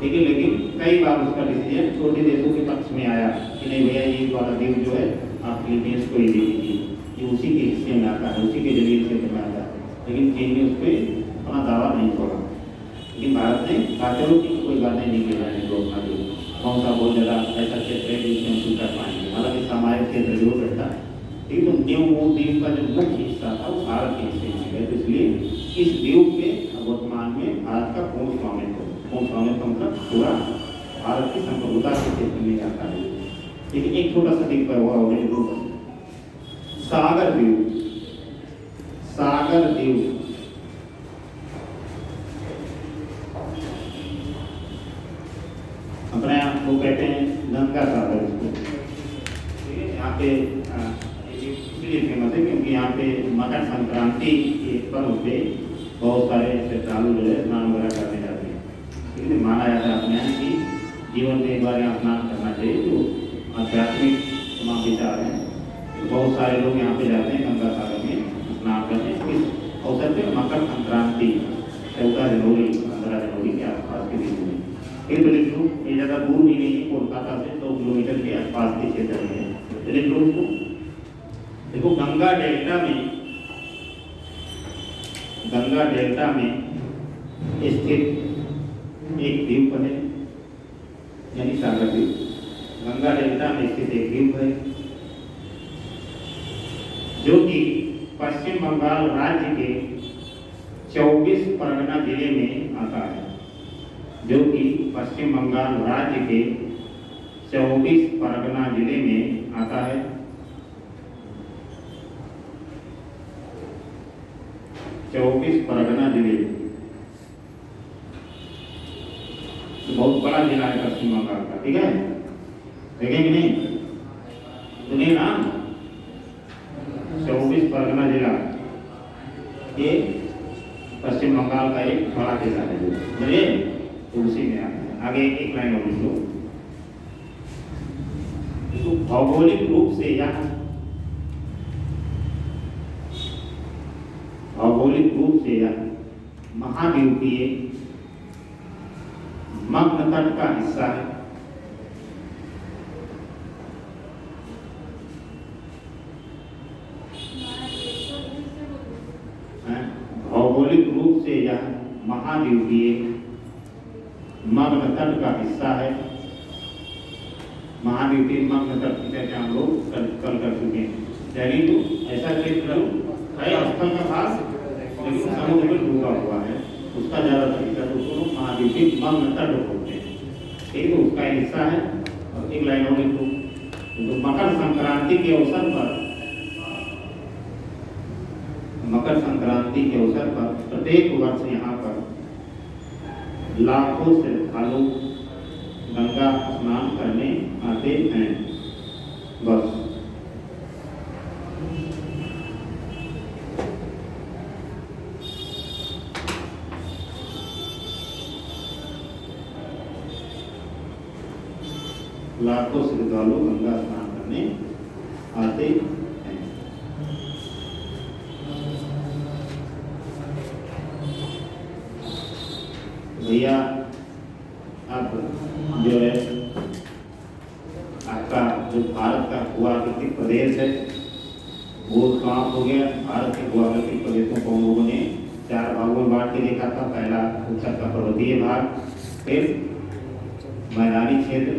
लेकिन कई बार उसका डिसीजन छोटे देशों के पक्ष में आया कि नहीं भैया ये वाला द्वीप जो है आप फिलीपींस को ही दे दीजिए, ये उसी के हिस्से में आता है, उसी के जलील क्षेत्र में आता है। लेकिन चीन ने उस पर अपना दावा नहीं छोड़ा। लेकिन भारत ने काचलों की कोई बातें नहीं की जाने को अपना जो कौन सा बहुत ज़्यादा ऐसा क्षेत्र है जिसमें हम कर पाएंगे, हालांकि सामाजिक क्षेत्र जरूर रहता है। ठीक है, तो न्यू मूर द्वीप का जो मुख्य हिस्सा था वो भारत के हिस्से में है। तो इसलिए इस द्वीप में वर्तमान में भारत का पूर्ण स्वामित्व मतलब पूरा भारत की संप्रभुता के क्षेत्र में आता है। लेकिन एक छोटा सा द्वीप हुआ ऑलरेडी रूप सागर द्वीप क्योंकि यहाँ पे मकर संक्रांति के पर्व पे बहुत सारे श्रद्धालु जो है स्नान वगैरह करने जाते हैं। इसलिए माना जाता है अपने यहाँ कि जीवन में एक बार यहाँ स्नान करना चाहिए। जो आध्यात्मिक तमाम विचार हैं, बहुत सारे लोग यहाँ पे जाते हैं गंगा सागर में स्नान करने। इस अवसर पर मकर संक्रांति 14 जनवरी 15 जनवरी के आसपास के दिन में एक लिख लूँ, ये ज़्यादा दूर भी नहीं है, कोलकाता से 100 किलोमीटर के आसपास के क्षेत्र में है। लिख लूँ उसको। देखो गंगा डेल्टा में स्थित एक द्वीप है, यानी सागर द्वीप। गंगा डेल्टा में स्थित एक द्वीप है जो कि पश्चिम बंगाल राज्य के 24 परगना जिले में आता है। जो कि पश्चिम बंगाल राज्य के 24 परगना जिले में आता है। चौबीस परगना जिले बहुत बड़ा जिला है पश्चिम बंगाल का, ठीक है। देखेंगे नहीं सुनिए ना, 24 परगना जिला ये पश्चिम बंगाल का एक बड़ा जिला है, समझिए। तो उसी में आता है। आगे एक लाइन और लिख लो। तो भौगोलिक रूप से यह महाद्वीपीय मग्न तट का हिस्सा है। भौगोलिक रूप से यह महाद्वीपीय मग्न तट का हिस्सा है। महाद्वीपीय मग्न तट की चर्चा हम लोग कल कर चुके हैं। यानी तो ऐसा क्षेत्र है स्थल का भाग, लेकिन समुद्र में डूबा हुआ है, उसका ज्यादा तरीका तो उसको महाद्वीपीय मग्न तट बोलते हैं, ठीक है। उसका हिस्सा है। और एक लाइन और लिखो। तो मकर संक्रांति के अवसर पर प्रत्येक वर्ष यहाँ पर लाखों श्रद्धालु गंगा स्नान करने आते हैं। बस लाखों श्रद्धालु गंगा स्नान करने आते हैं। भैया अब जो है आपका जो भारत का भूआकृतिक प्रदेश है वो समाप्त हो गया। भारत के भूआकृतिक प्रदेशों को हम लोगों ने 4 भागों में बांट के देखा था। पहला उत्तर का पर्वतीय भाग, फिर मैदानी क्षेत्र,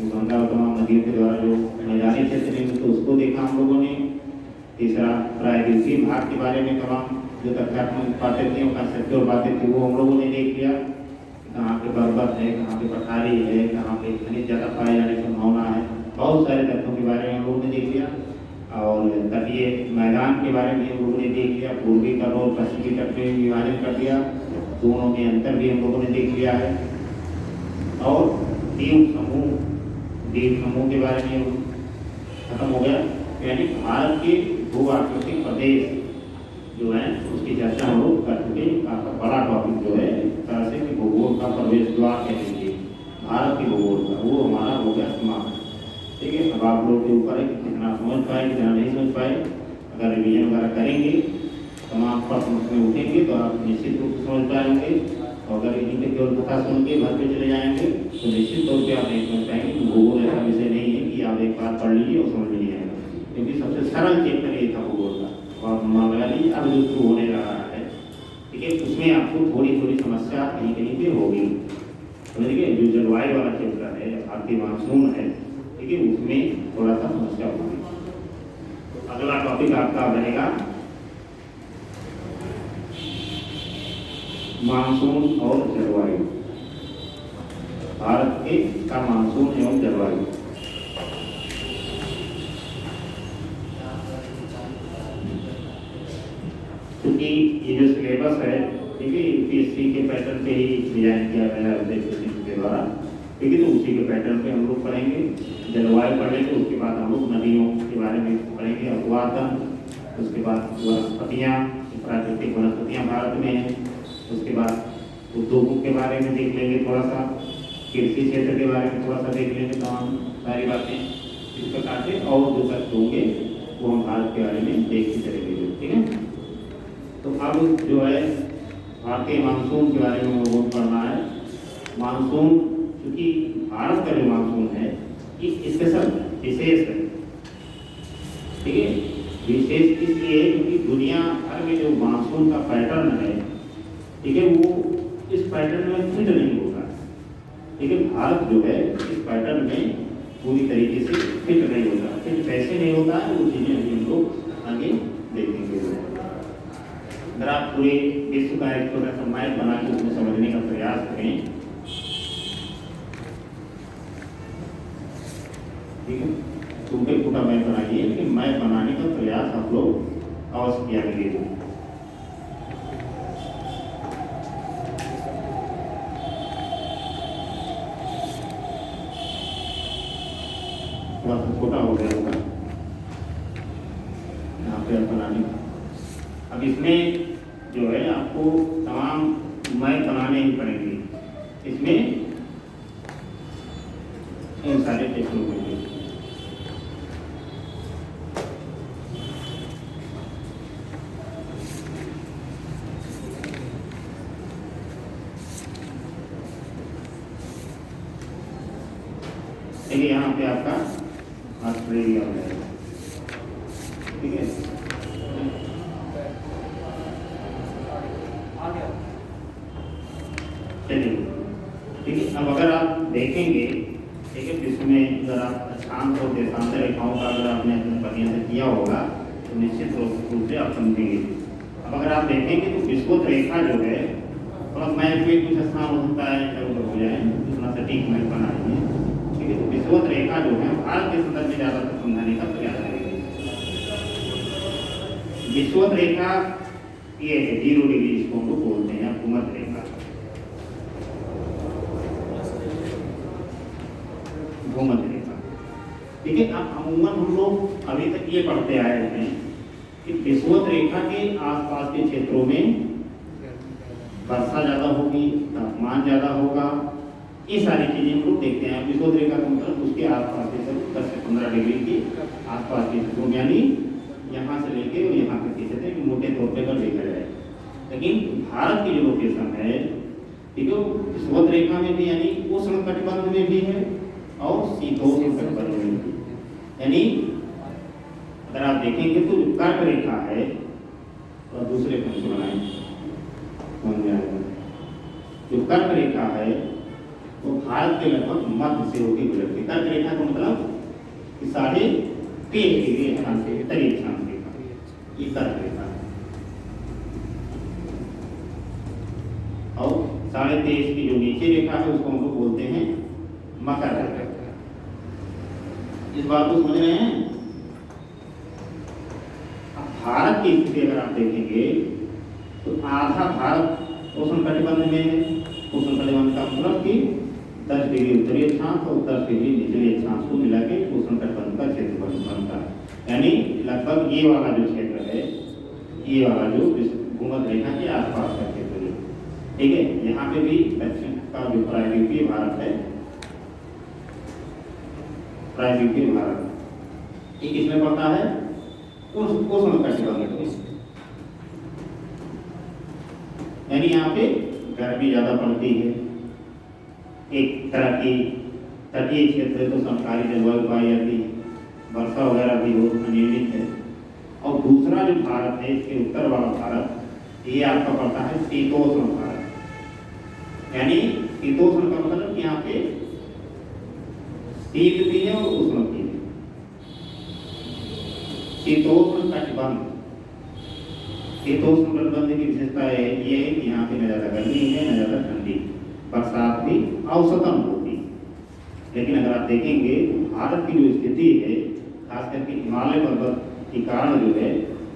गंगा और तमाम नदियों के द्वारा जो मैदानी क्षेत्र में तो उसको देखा हम लोगों ने। तीसरा प्रायद्वीपीय भाग के बारे में तमाम जो तथ्यात्मक बातें थी, उनका सत्य और बातें थी, वो हम लोगों ने देख लिया। कहाँ पे पर्वत है, कहाँ पे पठारी है, कहाँ पे खनिज ज़्यादा पाए जाने की संभावना है, बहुत सारे तथ्यों के बारे में हम लोगों ने देख लिया। और तटीय मैदान के बारे में हम लोगों ने देख लिया। पूर्वी तट और पश्चिमी तट में विभाजन कर दिया, दोनों में अंतर भी हम लोगों ने देख लिया है। और द्वीप समूह के बारे में खत्म हो गया। यानी भारत के भूआकृतिक प्रदेश जो है उसकी चर्चा हम लोग कर चुके। आपका बड़ा टॉपिक जो है तरह से कि भूगोल का प्रवेश द्वार कह लीजिए, भारत के भूगोल का, वो हमारा हो गया समाप्त, ठीक है। अब आप लोग के ऊपर है कि कितना समझ पाए, कितना नहीं समझ पाए। अगर रिवीजन वगैरह करेंगे, तमाम प्रश्न उसमें उठेंगे तो आप निश्चित रूप से समझ पाएंगे। और अगर इन्हीं पे केवल कथा सुन के घर पे चले जाएंगे तो निश्चित तौर पर आप नहीं समझ पाएंगे। तो भूगोल ऐसा विषय नहीं है कि आप एक बार पढ़ लीजिए और समझ में नहीं आएगा, क्योंकि सबसे सरल चैप्टर ये था भूगोल का। और मामला नहीं अब जो शुरू होने लगा है, ठीक है, उसमें आपको थोड़ी थोड़ी समस्या कहीं कहीं पे होगी, समझिए। जो जलवायु वाला चैप्टर है, भारतीय मानसून है, ठीक है, उसमें थोड़ा सा समस्या होगी। अगला टॉपिक आपका रहेगा मानसून और जलवायु, भारत के का मानसून एवं जलवायु। क्योंकि ये जो सिलेबस है, ठीक है, यूपीएससी के पैटर्न पे ही डिजाइन किया गया है के द्वारा, ठीक है। तो उसी के पैटर्न पे हम लोग पढ़ेंगे। जलवायु पढ़ेंगे, उसके बाद हम लोग नदियों के बारे में पढ़ेंगे, अववातन, उसके बाद वनस्पतियाँ, प्राकृतिक वनस्पतियाँ भारत में हैं। उसके बाद उद्योगों के बारे में देख लेंगे थोड़ा सा, कृषि क्षेत्र के बारे में थोड़ा सा देख लेंगे, तमाम सारी बातें इस प्रकार से, और जो तथ्य होंगे वो हम भारत के बारे में देखते चलेंगे। ठीक है, तो अब जो है भारतीय मानसून के बारे में वो पढ़ना है। मानसून, क्योंकि भारत का जो मानसून है ये स्पेशल विशेष है। ठीक है, विशेष इसलिए क्योंकि दुनिया भर में जो मानसून का पैटर्न है, ठीक है, वो इस पैटर्न में फिट नहीं होता। ठीक है, भारत जो है इस पैटर्न में पूरी तरीके से फिट नहीं होता। फिट कैसे नहीं होता है वो चीज़ें अभी हम लोग आगे देखेंगे। अगर आप पूरे विश्व का एक छोटा सा मैप बना के उसमें समझने का प्रयास करें, ठीक है, टूटे फूटा मैप बनाइए, लेकिन मैप बनाने का प्रयास आप लोग अवश्य किया करिए। थोड़ा सा छोटा हो गया होगा यहाँ पे बनाने का। अब इसमें जो है आपको तमाम मैप बनाने ही पड़ेंगे। इसमें इन सारे टेक्नों को देखिए, यहाँ पे आपका ऑस्ट्रेलिया हो जाएगा। ठीक है, चलिए ठीक है। अब अगर आप देखेंगे, ठीक है, विश्व में अगर आप अक्षांश और देशांतर रेखाओं का अगर आपने अपने पढ़ने से किया होगा तो निश्चित रूप से आप समझेंगे। अब अगर आप देखेंगे तो विश्वोत्तर रेखा जो है, थोड़ा मैप में कुछ स्थान हो सकता है इधर उधर हो जाए, उतना सटीक मैप बनाएंगे। ठीक है, तो विश्वोत्तर रेखा जो है भारत के संदर्भ में ज़्यादातर समझाने का प्रयास करेंगे। विश्वोत्तर रेखा ये है 0 डिग्री, इसको हम लोग बोलते हैं भूमध्य रेखा। भूमध्य रेखा, ठीक है। अब अमूमन हम लोग अभी तक ये पढ़ते आए हैं कि विषुवत रेखा के आसपास के क्षेत्रों में वर्षा ज़्यादा होगी, तापमान ज़्यादा होगा, ये सारी चीज़ें हम लोग देखते हैं। विषुवत रेखा का मतलब उसके आसपास के सब 10 से 15 डिग्री के आसपास के क्षेत्रों, यानी यहाँ से लेके और यहाँ तक के क्षेत्र में मोटे तौर पर अगर देखा जाए। लेकिन भारत की जो लोकेशन है, ठीक है, विषुवत रेखा में भी यानी उष्ण कटिबंध में भी है और शीतोष्ण कटिबंध में भी। यानी अगर आप देखेंगे तो जो कर्क रेखा है, तो दूसरे पंच बनाए समझ में आएगा। जो कर्क रेखा है वो भारत के लगभग मध्य से होकर गुजरती है। कर्क रेखा का मतलब 3.5 डिग्री अक्षांश से उत्तरी अक्षांश रेखा, ये कर्क रेखा है। और 23.5 की जो नीचे रेखा है उसको हम लोग बोलते हैं मकर रेखा। इस बात को समझ रहे हैं? अब भारत की स्थिति अगर आप देखेंगे तो आधा भारत उष्ण कटिबंध में है। उष्ण कटिबंध का मतलब कि 10 डिग्री उत्तरी अक्षांश और 10 डिग्री निचले अक्षांश को मिला के उष्ण कटिबंध का क्षेत्र बनता है। यानी लगभग ये वाला जो क्षेत्र है, ये वाला जो भूमध्य रेखा के आसपास का क्षेत्र है, ठीक है। यहाँ पे भी दक्षिण का जो प्रायद्वीपीय भारत है, प्रायद्वीपीय भारत, ये किसमें पड़ता है? उष्ण कटिबंध। यानी यहाँ पे गर्मी ज्यादा पड़ती है। एक तरह की तटीय क्षेत्र तो समकालीन जलवायु पाई जाती है, वर्षा वगैरह भी बहुत अनियमित है। और दूसरा जो भारत है, इसके उत्तर वाला भारत, ये आपका पड़ता है शीतोष्ण भारत। यानी शीतोष्ण का मतलब यहाँ पे शीत भी है और उष्ण भी है। शीतोष्ण कटिबंध, शीतोष्ण कटिबंध की विशेषता ये है कि यहाँ पे न ज़्यादा गर्मी है न ज़्यादा ठंडी, बरसात भी औसतन होती। लेकिन अगर आप देखेंगे भारत की जो स्थिति है, खास करके हिमालय पर्वत के कारण जो है,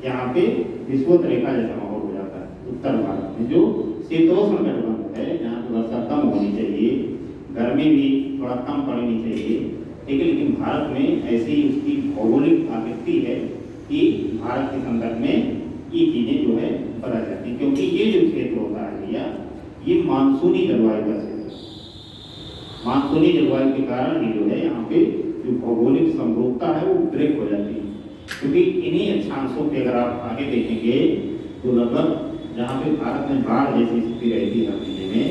यहाँ पे विषुवत रेखा जैसा माहौल हो जाता है। उत्तर भारत में जो शीतोष्ण कटिबंध है, जहाँ पे वर्षा कम होनी चाहिए, गर्मी भी थोड़ा कम पड़नी चाहिए, ठीक है। लेकिन भारत में ऐसी उसकी भौगोलिक आकृति है कि भारत के संदर्भ में ये चीजें जो है पता जाती हैं, क्योंकि ये जो क्षेत्र होता है भैया ये मानसूनी जलवायु का क्षेत्र है। मानसूनी जलवायु के कारण ही जो है यहाँ पे जो भौगोलिक समरूपता है वो ब्रेक हो जाती है, क्योंकि इन्हीं अक्षांशों पे अगर आप आगे देखेंगे तो लगभग जहाँ पे भारत में बाढ़ जैसी स्थिति रहती है हर महीने में,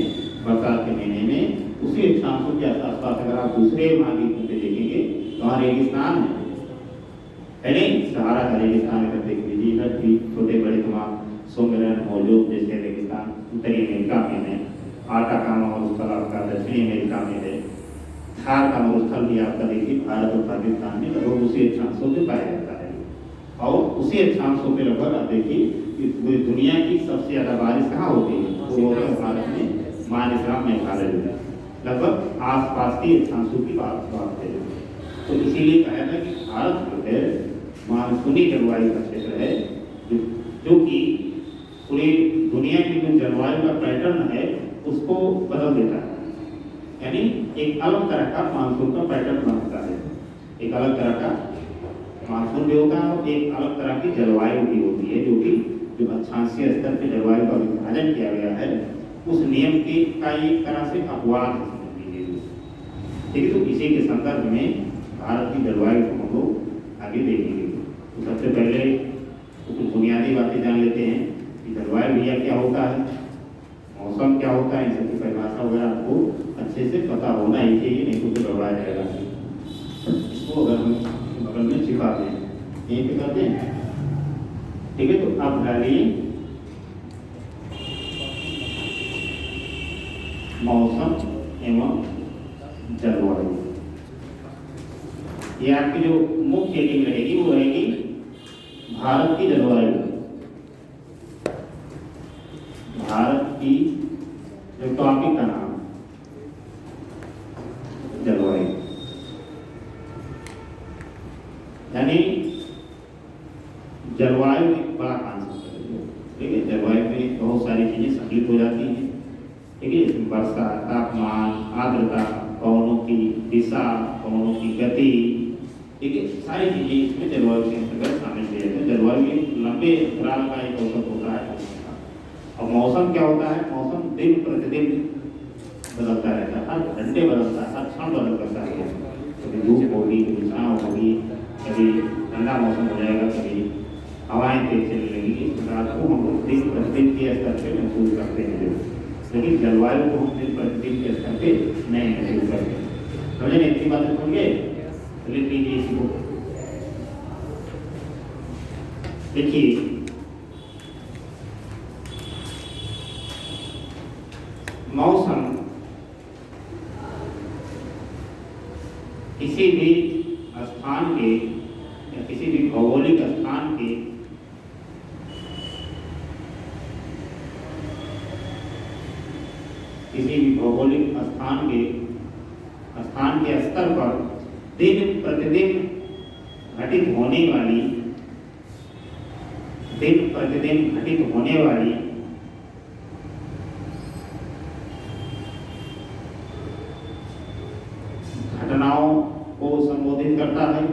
बरसात के महीने में, उसी अक्षांशों के आसपास अगर आप दूसरे महाद्वीपों पे देखेंगे तो वहाँ रेगिस्तान है नहीं, सहारा का रेगिस्तान अगर देख लीजिए, इधर भी छोटे बड़े तमाम सोमेरन मोजोक जैसे रेगिस्तान उत्तरी अमेरिका में है, आटाकामा मरुस्थल आपका दक्षिणी अमेरिका में है, थार का मरुस्थल भी आपका देखिए भारत और पाकिस्तान में लगभग उसी अक्षांशों पे पाया जाता है। और उसी अक्षांशों पे लगभग आप देखिए कि पूरी दुनिया की सबसे ज्यादा बारिश कहाँ होती है, वो होता है भारत में मानसरोवर मेघालय में, लगभग आसपास के अक्षांशों की बात है। तो इसीलिए कहा था कि भारत जो है मानसूनी जलवायु का क्षेत्र है, जो कि पूरी दुनिया की जो जलवायु का पैटर्न है उसको बदल देता है, यानी एक अलग तरह का मानसून का पैटर्न बनाता है, एक अलग तरह का मानसून भी होता है और एक अलग तरह की जलवायु भी होती है, जो कि जो अक्षांशीय स्तर पर जलवायु का विभाजन किया गया है उस नियम की का एक तरह से अपवाद समझ लीजिए। ठीक है, तो इसी के संदर्भ में भारत की जलवायु को हम लोग आगे देखेंगे। तो सबसे पहले कुछ बुनियादी बातें जान लेते हैं कि जलवायु भैया क्या होता है, मौसम क्या होता है, इन सबकी परिभाषा वगैरह आपको अच्छे से पता होना ही चाहिए, नहीं तो गड़बड़ा जाएगा। इसको अगर हम बगल में छिपा दें, यहीं पे करते हैं, ठीक है। तो अब डालिए मौसम एवं जलवायु, ये आपकी जो मुख्य हेडिंग रहेगी वो रहेगी भारत की जलवायु। भारत की जो टॉपिक का नाम जलवायु, यानी जलवायु एक बड़ा कॉन्सेप्ट है। ठीक है, जलवायु में बहुत सारी चीजें सम्मिलित हो जाती हैं। ठीक है, इसमें वर्षा, तापमान, आर्द्रता, पवनों की दिशा, पवनों की गति, ठीक है, सारी चीजें इसमें जलवायु के अंतर्गत शामिल किए जाते हैं। जलवायु एक लंबे अंतराल का एक औसत होता है। और मौसम क्या होता है, मौसम दिन प्रतिदिन बदलता रहता है, हर घंटे बदलता है, हर क्षण बदलता है। कभी धूप होगी, कभी छाँव होगी, कभी ठंडा मौसम हो जाएगा, कभी हवाएं तेज चलने लगेगी। इस प्रकार को हम लोग दिन प्रतिदिन के स्तर पर महसूस करते हैं, लेकिन जलवायु को हम दिन प्रतिदिन के स्तर पे नहीं महसूस करते। समझे नहीं, इतनी बातें सुन गए, लिख लीजिए इसी को। देखिए मौसम किसी भी स्थान के या किसी भी भौगोलिक स्थान के स्थान के स्तर पर दिन प्रतिदिन घटित होने वाली घटनाओं को संबोधित करता है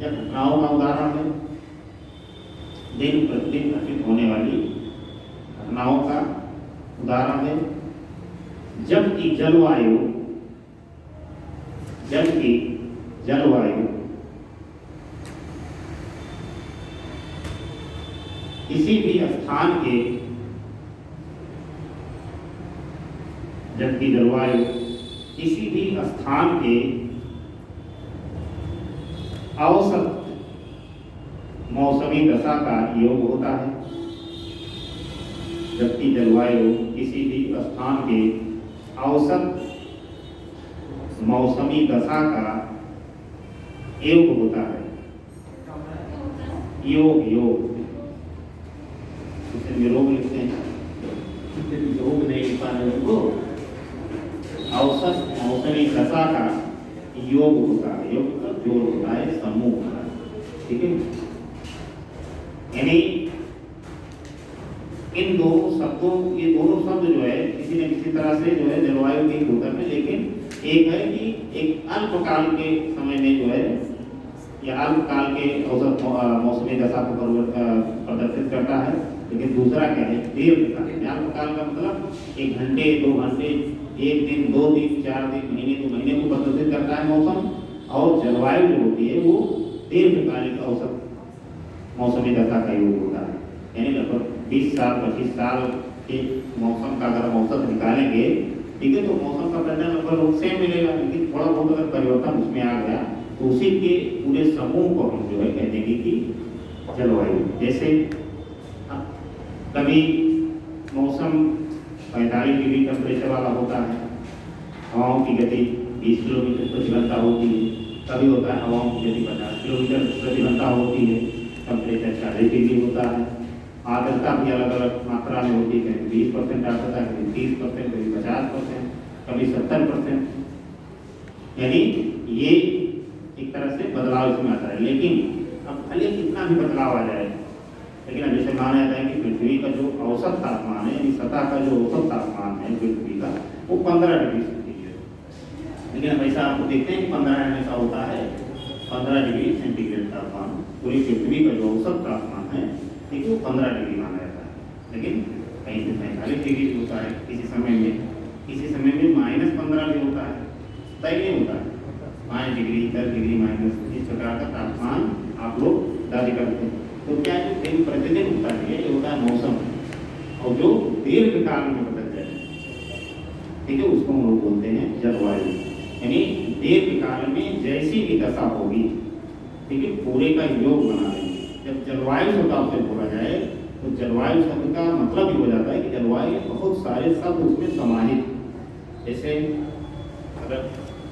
या घटनाओं का उदाहरण है। दिन प्रतिदिन घटित होने वाली घटनाओं का उदाहरण है। जबकि जलवायु किसी भी स्थान के औसत मौसमी दशा का योग होता है। जबकि जलवायु किसी भी स्थान के औसत मौसमी दशा का योग होता है। योग योग लिखते हैं, योग नहीं लिख पाने को, औसत मौसमी दशा का योग होता है। योग का जोड़ होता है, समूह होता है। ठीक है, यानी इन दोनों शब्दों, ये दोनों शब्द जो है किसी न किसी तरह से जो है जलवायु के होता है, लेकिन एक है कि एक अल्पकाल के समय में जो है या अल्पकाल के औसत मौसमी दशा को प्रदर्शित करता है। लेकिन दूसरा क्या है, दीर्घकाल। अल्पकाल का मतलब 1 घंटे 2 घंटे, 1 दिन 2 दिन 4 दिन, महीने 2 महीने को प्रदर्शित करता है मौसम। और जलवायु जो होती है वो दीर्घकालिक औसत मौसमी दशा का योग होता है। यानी लगभग 20 साल 25 साल के मौसम का अगर हम औसत निकालेंगे, ठीक है, तो मौसम का पैटर्न लगभग सेम मिलेगा। लेकिन थोड़ा बहुत अगर परिवर्तन उसमें आ गया तो उसी के पूरे समूह को हम जो है कह देंगे कि जलवायु। जैसे कभी मौसम 45 डिग्री टेम्परेचर वाला होता है, हवाओं की गति 20 किलोमीटर प्रति घंटा होती है। कभी होता है हवाओं की गति 50 किलोमीटर प्रति घंटा होती है, टेम्परेचर 40 डिग्री होता है। आर्द्रता भी अलग अलग मात्रा में होती है, कभी 20% आर्द्रता, कभी 30%, कभी 50%, कभी 70%। यानी ये एक तरह से बदलाव इसमें आता है। लेकिन अब भले कितना भी बदलाव आ जाए, लेकिन अब जैसे माना जाता है कि पृथ्वी का जो औसत तापमान है, यानी सतह का जो औसत तापमान है पृथ्वी का, वो 15 डिग्री सेंटीग्रेड। लेकिन हमेशा आपको देखते हैं कि 15 हमेशा होता है 15 डिग्री सेंटीग्रेड तापमान। पूरी पृथ्वी का जो औसत तापमान है, ठीक है, वो 15 डिग्री माना जाता है। लेकिन कहीं से 45 डिग्री भी होता है किसी समय में, किसी समय में -15 भी होता है, तय नहीं होता है। 5 डिग्री 10 डिग्री माइनस, इस प्रकार का तापमान आप लोग दर्ज करते हैं। तो क्या जो दिन प्रतिदिन होता है ये होता है मौसम, और जो दीर्घकाल में बदल जाए, ठीक है, उसको हम लोग बोलते हैं जलवायु। यानी दीर्घकाल में जैसी भी दशा होगी, ठीक है, पूरे का योग बना देंगे। जब जलवायु शब्द से बोला जाए तो जलवायु शब्द का मतलब ही हो जाता है कि जलवायु बहुत सारे शब्द उसमें समाहित। जैसे अगर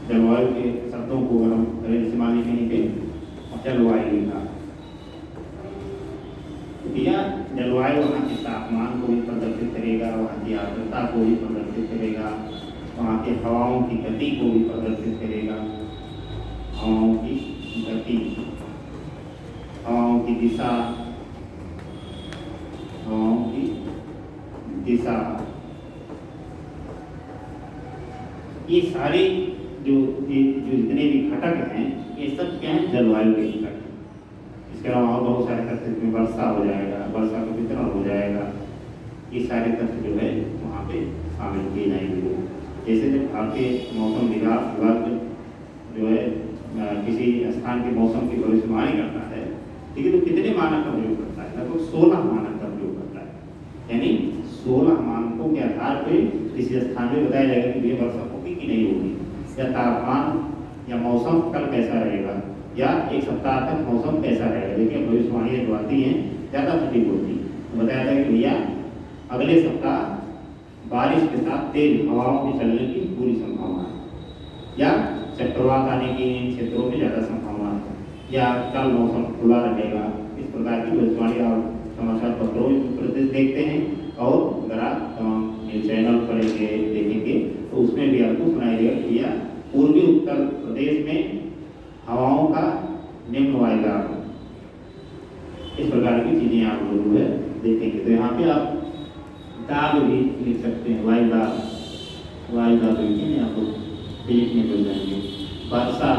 जलवायु के शब्दों को अगर हम जैसे मान लीजिए कहीं पे जलवायु लिखा, या जलवायु वहाँ के तापमान को भी प्रदर्शित करेगा, वहाँ की आर्द्रता को भी प्रदर्शित करेगा, वहाँ के हवाओं की गति को भी प्रदर्शित करेगा, हवाओं की गति, हवाओं की दिशा, हवाओं की दिशा, ये सारे जो जितने भी घटक हैं, ये सब क्या है, जलवायु के घटक। इसके अलावा और बहुत सारे तत्व, इसमें वर्षा हो जाएगा, वर्षा का वितरण हो जाएगा, ये सारे तत्व जो है वहाँ पे शामिल किए जाएंगे। जैसे जब भारतीय मौसम विभाग जो है किसी स्थान के मौसम की भविष्यवाणी करता है, ठीक है, तो कितने मानक का प्रयोग करता है, लगभग 16 मानक का प्रयोग करता है। यानी 16 मानकों के आधार पर किसी स्थान में बताया जाएगा कि ये वर्षा होगी कि नहीं होगी, या तापमान या मौसम कल कैसा रहेगा, या एक सप्ताह तक मौसम कैसा रहेगा। देखिए भविष्यवाणियाँ जो आती हैं ज़्यादा सटीक होती है। तो बताया था कि भैया अगले सप्ताह बारिश के साथ तेज हवाओं के चलने की पूरी संभावना है, या चक्रवात आने की क्षेत्रों में ज़्यादा संभावना है, या कल मौसम खुला रहेगा। इस प्रकार की भविष्यवाणी आप समाचार पत्रों में प्रतिदिन देखते हैं, और अगर आप तमाम न्यूज चैनल पढ़ेंगे देखेंगे तो उसमें भी आपको सुनाई देगा कि भैया पूर्वी उत्तर प्रदेश में हवाओं का निम्न वायुदाब, इस प्रकार की चीज़ें आप लोग है देखेंगे। तो यहाँ पे आप दाब भी लिख सकते हैं, वायुदाब, वायुदाब लिखेंगे आप लोग पेज में मिल जाएंगे। वर्षा,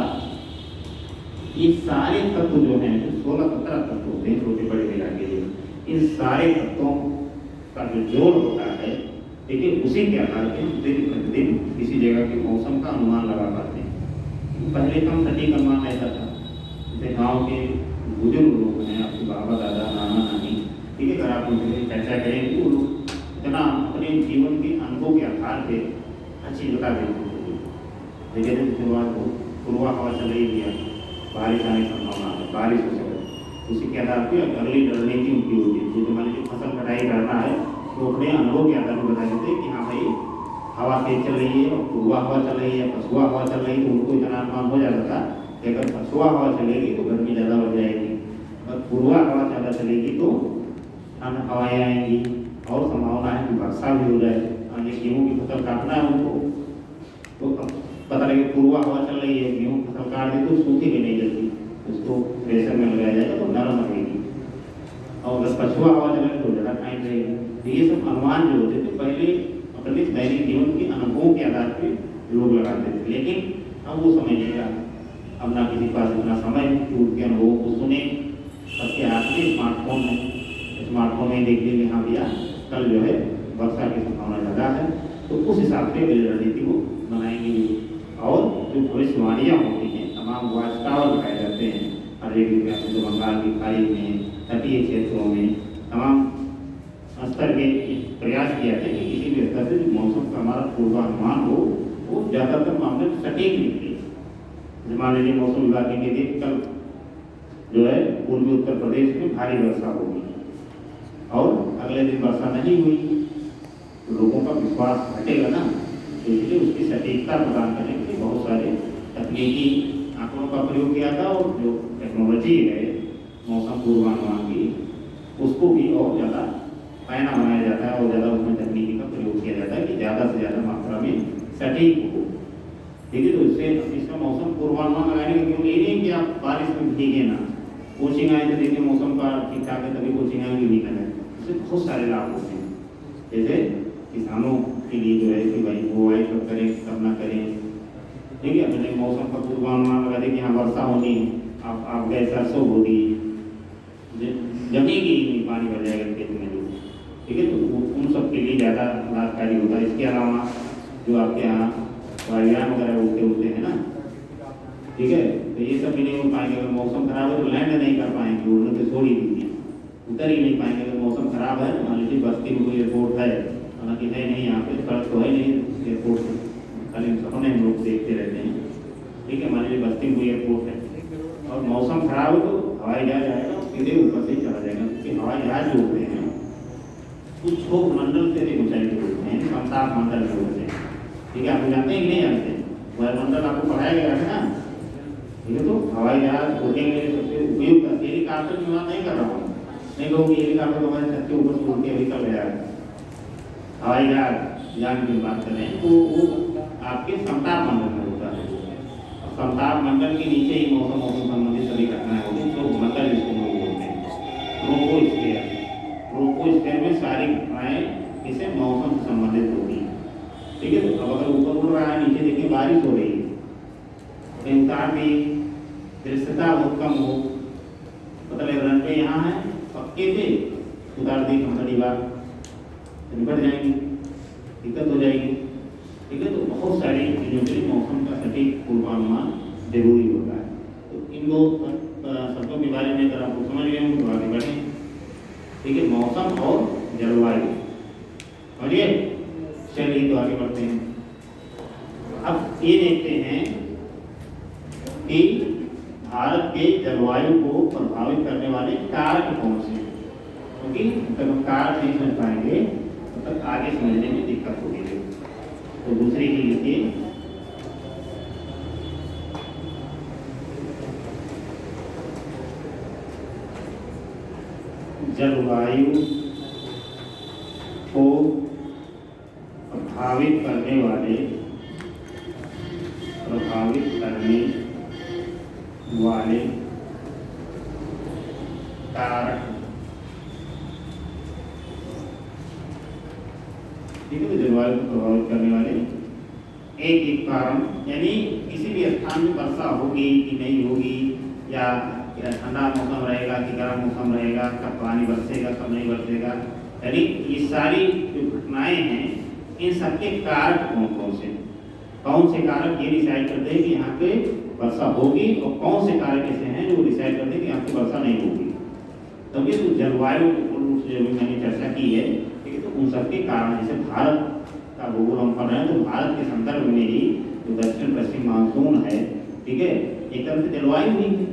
ये सारे तत्व जो हैं, जो 16-17 तत्व होते हैं छोटे बड़े मिला के, इन सारे तत्वों का जो जोड़ होता है, ठीक है, उसी के आधार पर हम दिन प्रतिदिन किसी जगह के मौसम का अनुमान लगा पाते हैं। पहले कम सटीक अनुमान ऐसा था, जैसे गाँव के बुजुर्ग लोग हैं, आपके बाबा दादा नाना नानी, ठीक है, अगर आप उनसे चर्चा करेंगे तो वो लोग इतना अपने जीवन के अनुभव के आधार पर हर चीज़ बता देते हैं। जैसे शुरुआत हो, पूर्वा हवा चल रही है, बारिश आने की संभावना है, बारिश हो सकती है, उसी के आधार पर अगली रणनीति उनकी होती है। जैसे मान लीजिए फसल कटाई करना है तो अपने अनुभव के आधार पर बता देते हैं कि हाँ भाई हवा तेज चल रही है, और पूर्वा हवा चल रही है, पछुआ हवा चल रही है, तो उनको इतना अनुमान हो जाता था कि अगर पछुआ हवा चलेगी तो गर्मी ज़्यादा बढ़ जाएगी, अगर पूर्वा हवा ज़्यादा चलेगी तो ठंड हवाएँ आएंगी, और संभावना है कि वर्षा भी हो जाए। गेहूँ की फसल काटना है उनको, तो पता लगे पूर्वा हवा चल रही है, गेहूँ फसल काट दी तो सूखेगी नहीं जल्दी, उसको प्रेशर में लगाया जाएगा तो नरम रहेगी, और अगर पछुआ हवा चलेगी तो ज़्यादा टाइम रहेगी। तो ये सब अनुमान जो होते थे पहले अपने दैनिक जीवन के अनुभवों के आधार पर लोग लगाते थे, लेकिन अब वो समय नहीं रहा। अब ना किसी के पास इतना समय है कि उनके अनुभवों को सुने। सबके हाथ में स्मार्टफोन है, स्मार्टफोन में देख लेंगे हाँ भैया कल जो है वर्षा की संभावना ज़्यादा है, तो उस हिसाब से वे रणनीति को बनाएंगे। और जो भविष्यवाणियाँ होती हैं, तमाम वॉच टावर दिखाए जाते हैं हर एक जगह, जो बंगाल की खाड़ी में, तटीय क्षेत्रों में, तमाम स्तर के प्रयास किया जाए कि किसी भी स्तर से जो मौसम का हमारा पूर्वानुमान हो वो ज़्यादातर मामले में सटीक निकले। जैसे मान लीजिए मौसम विभाग ने कह दिया कल जो है पूर्वी उत्तर प्रदेश में भारी वर्षा होगी और अगले दिन वर्षा नहीं हुई, तो लोगों का विश्वास घटेगा ना। तो इसलिए उसकी सटीकता प्रदान करने के लिए बहुत सारे तकनीकी आंकड़ों का प्रयोग किया था और जो टेक्नोलॉजी है मौसम पूर्वानुमान की उसको भी और ज़्यादा पैना बनाया जाता है और ज़्यादा उसमें तकनीकी का प्रयोग किया जाता है कि ज़्यादा से ज़्यादा मात्रा में सटीक हो। ठीक है, तो इससे इसका मौसम पूर्वानुमान लगाने का क्यों ये नहीं कि आप बारिश में भीगे ना, कोचिंग आए तो देखिए मौसम का ठीक ठाक है तभी कोचिंग आएंगे भी नहीं, इससे बहुत सारे लाभ होते हैं। जैसे किसानों के लिए जो है कि भाई बुआई कब करें कब ना करें, ठीक है, अपने मौसम का पूर्वानुमान लगा दें कि यहाँ वर्षा होनी है, आप गए सरसों होगी जमेगी नहीं, पानी भर जाएगा खेत में जो, ठीक है, तो उन सब के लिए ज़्यादा लाभकारी होता है। इसके अलावा जो आपके यहाँ वायुयान वगैरह उड़ते हैं ना, ठीक है, तो ये सब भी नहीं हो पाएंगे। अगर मौसम खराब है तो लैंड नहीं कर पाएंगे, उड़ने पे छोड़ ही दीजिए, उतर ही नहीं पाएंगे। अगर मौसम खराब है, मान लीजिए बस्ती में कोई एयरपोर्ट है, हालांकि है नहीं यहाँ पे, सड़क तो है नहीं एयरपोर्ट, खाली सपने हम लोग देखते रहते हैं, ठीक है, मान लीजिए बस्ती में कोई एयरपोर्ट है और मौसम खराब है तो हवाई जहाज आएगा सीधे ऊपर से ही चला जाएगा, क्योंकि हवाई जहाज जो होते हैं कुछ छोट मंडल से भी ऊंचाई के होते हैं, समताप मंडल के होते हैं, ठीक है, आप जानते हैं कि नहीं जानते हैं, वायुमंडल आपको पढ़ाया गया है ना, ठीक है, तो हवाई जहाज उड़ने के लिए सबसे उपयुक्त हेलीकॉप्टर की बात नहीं कर रहा हूँ, नहीं लोग हेलीकॉप्टर हमारे छत के ऊपर से उड़ के अभी कल गया है, हवाई जहाज यान की बात कर रहे हैं, तो वो आपके समताप मंडल में होता है। समताप मंडल के नीचे ही मौसम संबंधित सभी घटनाएं होती हैं, तो मंडल इसको लोग बोलते हैं, ट्रोपोस्फीयर। ट्रोपोस्फीयर में सारी घटनाएं इसे मौसम से संबंधित होती हैं, ठीक है। तो अब अगर ऊपर उड़ रहा है, नीचे देखिए बारिश हो रही है, उतार भी दृश्यता बहुत कम हो, मतलब रनवे यहाँ है पक्के पे, उतार दी बड़ी बात निपट जाएंगी, दिक्कत हो जाएगी, ठीक है। तो बहुत सारी चीज़ों के लिए मौसम का सटीक पूर्वानुमान जरूरी होता है। तो इन दो शब्दों के बारे में अगर आपको समझ गए हों तो आगे बढ़ें, ठीक है, मौसम और जलवायु, समझिए, चलिए तो आगे बढ़ते हैं। अब ये देखते हैं कि भारत के जलवायु को प्रभावित करने वाले कारक कौन से हैं, क्योंकि जब हम कारक नहीं समझ पाएंगे तब तक आगे समझने में दिक्कत होगी। तो दूसरी चीज लिखिए, जलवायु को प्रभावित करने वाले कारक, ठीक है। तो जलवायु को प्रभावित करने वाले एक एक कारण, यानी किसी भी स्थान में वर्षा होगी कि नहीं होगी, या ठंडा मौसम रहेगा कि गर्म मौसम रहेगा, कब पानी बरसेगा कब नहीं बरसेगा, यानी ये सारी जो घटनाएं हैं इन सबके कारक कौन से कारक ये डिसाइड करते हैं कि यहाँ पे वर्षा होगी, और कौन से कारक ऐसे हैं जो डिसाइड करते हैं कि यहाँ पे वर्षा नहीं होगी। तब ये तो जलवायु जो मैंने चर्चा की है, ठीक है, तो उन सबके कारण, जैसे भारत का भूगोल हम पढ़ रहे हैं, तो भारत के संदर्भ में ही जो दक्षिण पश्चिम मानसून है, ठीक है, एक तरह से जलवायु ही है,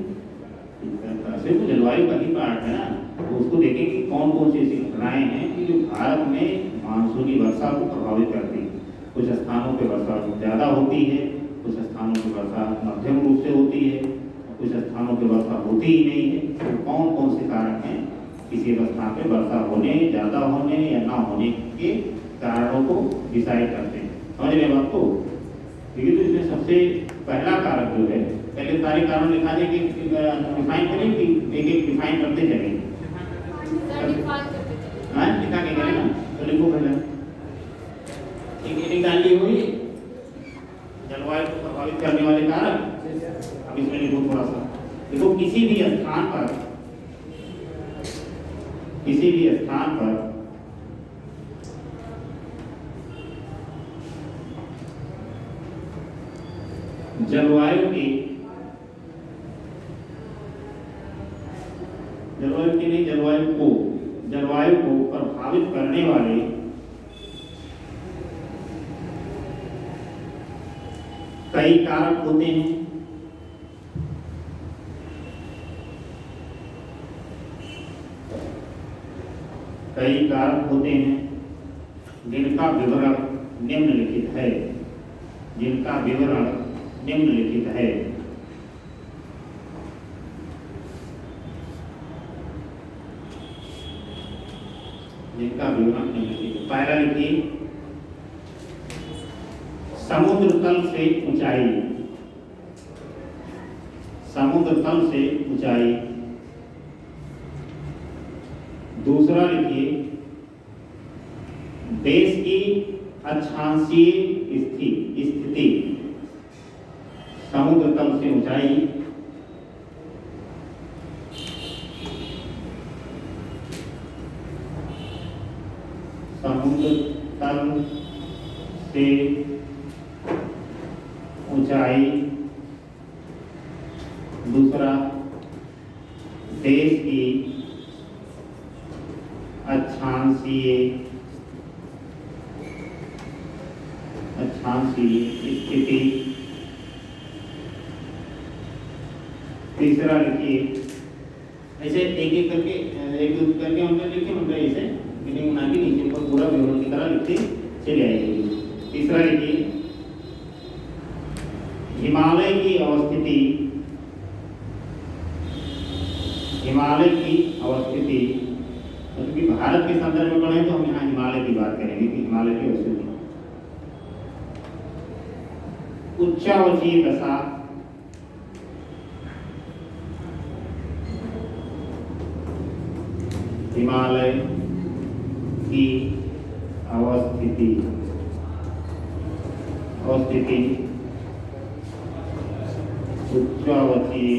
सिर्फ जलवायु का ही पार्ट है ना। तो उसको देखें कि कौन कौन सी ऐसी घटनाएं हैं कि जो भारत में मानसूनी वर्षा को प्रभावित करती है। कुछ स्थानों पे वर्षा ज़्यादा होती है, कुछ स्थानों पे वर्षा मध्यम रूप से होती है, कुछ स्थानों पे वर्षा होती ही नहीं है। तो कौन कौन से कारक हैं किसी स्थान पे वर्षा होने, ज़्यादा होने या ना होने के कारणों को डिसाइड करते हैं, समझ रहे हैं बात को, ठीक है। तो इसमें सबसे पहला कारक जो है, पहले सारे कारण लिखा जाए कि डिफाइन करें कि एक एक डिफाइन करते चलें, लिखा के करें ना, तो लिखो पहले एक डाली हुई जलवायु को प्रभावित करने वाले कारक, अब इसमें स्थान पर जलवायु को प्रभावित करने वाले कई कारक होते हैं। जिनका विवरण निम्नलिखित है। जिनका विवरण निम्नलिखित है। पहला लिखिए, समुद्र तल से ऊंचाई। समुद्र तल से ऊंचाई। दूसरा लिखिए, देश की अक्षांशीय स्थिति। समुद्र तल से ऊंचाई। समुद्र तल से ऊंचाई। दूसरा, देश की अक्षांशीय स्थिति। तीसरा लिखिए, ऐसे एक एक करके हम लिखे, मतलब ऐसे मीटिंग बना के नीचे पर पूरा विवरण की तरह लिखते चले आएंगे। तीसरा लिखिए, हिमालय की अवस्थिति। क्योंकि भारत के संदर्भ में पढ़े तो हम यहाँ हिमालय की बात करेंगे कि हिमालय की अवस्थिति। उच्चावचीय दशा। हिमालय की अवस्थिति। उच्चावचीय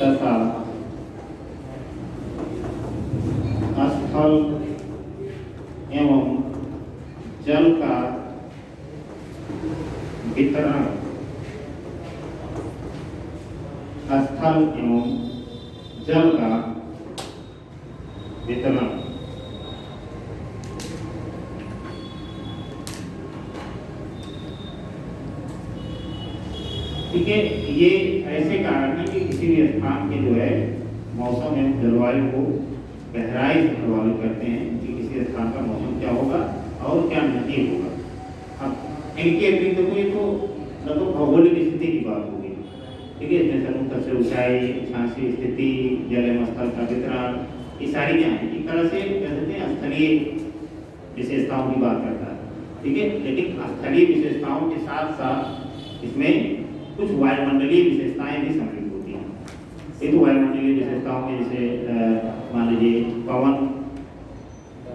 दशा। स्थल एवं जल का वितरण। स्थल एवं जल का वितरण। ठीक है, ये ऐसे कारक हैं कि किसी भी स्थान के जो है मौसम एवं जलवायु को गहराई से प्रभावित करते हैं कि किसी स्थान का मौसम क्या होगा और क्या नहीं होगा। अब इनके अतिरिक्त कोई तो लगभग भौगोलिक स्थिति की बात होगी। ठीक है, इसमें समुद्र तल से ऊंचाई, अक्षांशीय स्थिति, जल एवं स्थल का वितरण, ये सारी क्या है, एक तरह से कह सकते हैं स्थलीय विशेषताओं की बात करता है। ठीक है, लेकिन स्थलीय विशेषताओं के साथ साथ इसमें कुछ वायुमंडलीय विशेषताएं भी सम्मिलित होती हैं। ये तो वायुमंडलीय विशेषताओं में जैसे मान लीजिए पवन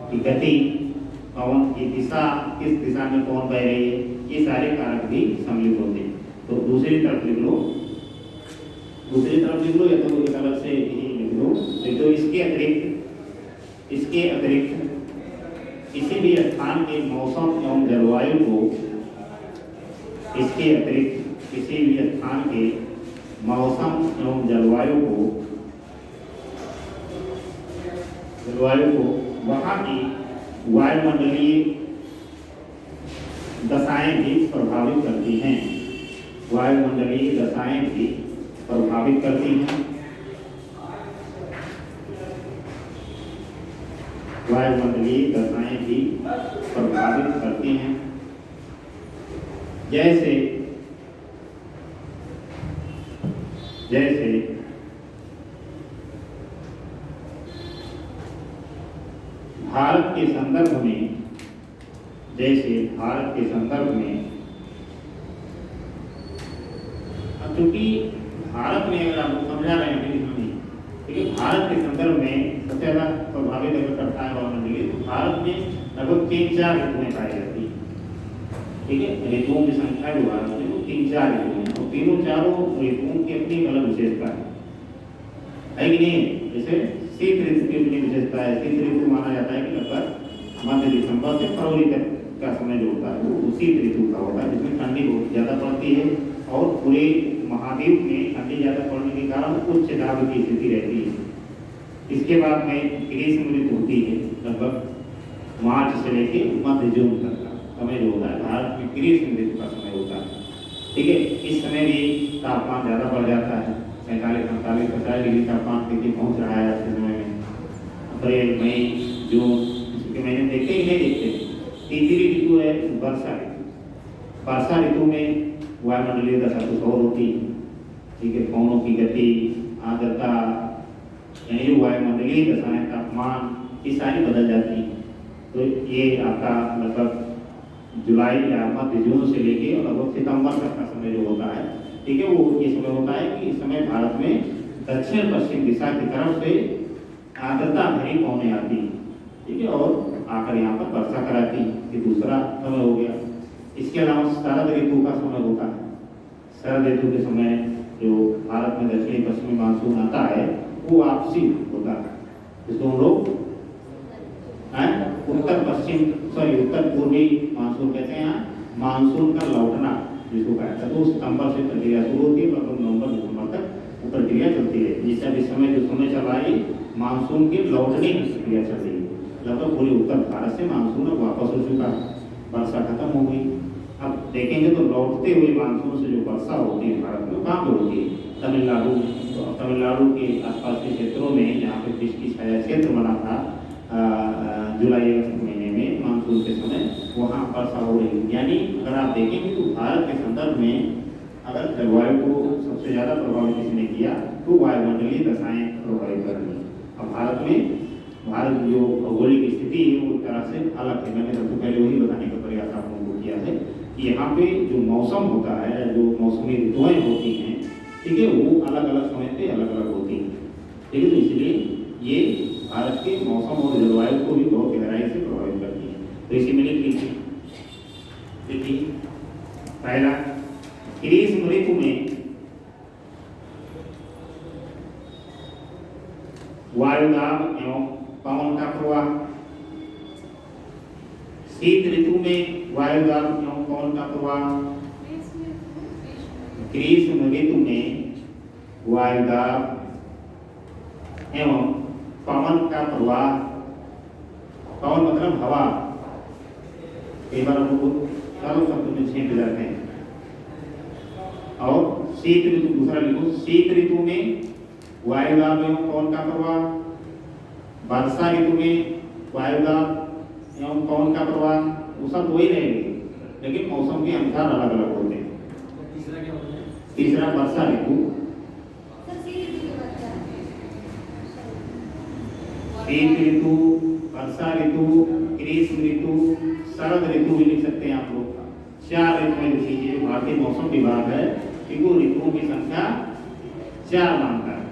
की गति, पवन की दिशा, किस दिशा में पवन बह रही है, ये सारे कारक भी सम्मिलित होते हैं। तो दूसरी तरफ लिख लो या तो एक अलग से लिख लो। तो इसके अतिरिक्त किसी भी स्थान के मौसम एवं जलवायु को वहाँ की वायुमंडलीय दशाएं भी प्रभावित करती हैं। वायुमंडलीय दशाएं भी प्रभावित करती हैं। वायुमंडलीय दशाएं भी प्रभावित करती हैं। जैसे भारत के संदर्भ में क्योंकि भारत में अगर आप समझा रहे हैं ठीक है, भारत के संदर्भ में सबसे ज्यादा प्रभावित अगर करता है वायुमंडलीय, तो भारत में लगभग 3-4 ऋतुएं पाई जाती है। ठीक है, ऋतुओं की संख्या जो भारत में 3-4 ऋतुएं हैं और तीनों चारों ऋतुओं की अपनी अलग विशेषता है। है कि नहीं? जैसे शीत ऋतु की अपनी विशेषता है। शीत ऋतु माना जाता है कि लगभग मध्य दिसंबर से फरवरी तक का समय जो होता है वो शीत ऋतु का होता है, जिसमें ठंडी बहुत ज़्यादा पड़ती है और पूरे महाद्वीप में ठंडी ज़्यादा पड़ने के कारण उच्च दाब की स्थिति रहती है। इसके बाद में ग्रीष्म ऋतु होती है, लगभग मार्च से लेकर मध्य जून तक का समय जो होता है भारत में ग्रीष्म ऋतु का समय होता है। ठीक है, इस समय भी तापमान ज़्यादा बढ़ जाता है, 45, 48, 50 डिग्री तापमान स्थिति पहुँच रहा है आज के समय में। अप्रैल, मई, जून इसके महीने देखते ही नहीं देखते। तीसरी ऋतु है वर्षा ऋतु। वर्षा ऋतु में वायुमंडलीय दशा कुछ और होती है। ठीक है, पवनों की गति, आर्द्रता, यानी जो वायुमंडलीय दशाएं, तापमान, ये सारी बदल जाती हैं। तो ये आपका लगभग जुलाई या मध्य जून से लेके और लगभग सितंबर तक का समय जो होता है, ठीक है, वो ये समय होता है कि इस समय भारत में दक्षिण पश्चिम दिशा की तरफ से आर्द्रता भरी पवनें आती हैं। ठीक है, और आकर यहाँ पर वर्षा कराती है। ये दूसरा समय हो गया। इसके अलावा शरद ऋतु का समय होता है। शरद ऋतु के समय जो भारत में दक्षिणी पश्चिमी मानसून आता है वो वापसी होता है, जिसको हम लोग उत्तर पूर्वी मानसून कहते हैं। यहाँ मानसून का लौटना जिसको कहते हैं, तो सितंबर से प्रक्रिया शुरू होती है, लगभग नवंबर दिसंबर तक वो प्रक्रिया चलती है। जिससे इस समय जो समय चल रहा है मानसून के लौटने की प्रक्रिया चल रही है। लगभग पूरे उत्तर भारत से मानसून अब वापस हो चुका है, वर्षा खत्म हो गई। अब देखेंगे तो लौटते हुए मानसून से जो वर्षा होती है भारत में कहाँ पे होती है? तमिलनाडु। तो तमिलनाडु के आसपास के क्षेत्रों में जहाँ पे वृष्टि छाया क्षेत्र बना था जुलाई अगस्त महीने में मानसून के समय, वहाँ वर्षा हो रही है। यानी अगर आप देखेंगे तो भारत के संदर्भ में अगर जलवायु को सबसे ज़्यादा प्रभावित किसने किया तो वायुमंडलीय दशाएं प्रभावित कर रही हैं। अब भारत जो भौगोलिक स्थिति है वो एक तरह से अलग है। मैंने सबसे पहले वही बताने का प्रयास आप लोगों को किया है कि यहाँ पे जो मौसम होता है, जो मौसमी ऋतुएं होती हैं, ठीक है, वो अलग अलग समय पे अलग अलग होती हैं। ठीक है, तो इसलिए ये भारत के मौसम और जलवायु को भी बहुत गहराई से प्रभावित करती है। तो इसी में लिखिए, पहला ग्रीष्म ऋतु में वायुदाब एवं पवन का प्रवाह। शीत ऋतु में वायुदाब एवं पवन का प्रवाह। ग्रीष्म ऋतु में वायुदाब एवं पवन का प्रवाह। पवन मतलब हवा। कई बार हम लोग सरल शब्द में छेद जाते हैं। और शीत ऋतु, दूसरा लिखो, शीत ऋतु में वायुदाब एवं पवन का प्रवाह। वर्षा ऋतु में वायुदाब एवं पवन का प्रवाह। वो सब वही रहेंगे, लेकिन मौसम के अनुसार अलग अलग होते हैं। तीसरा क्या होता है? तीसरा वर्षा ऋतु। शीत ऋतु, वर्षा ऋतु, ग्रीष्म ऋतु, शरद ऋतु भी लिख सकते हैं आप लोग। 4 ऋतुएं लिख लीजिए। भारतीय मौसम विभाग है कि वो ऋतुओं की संख्या 4 मानता है।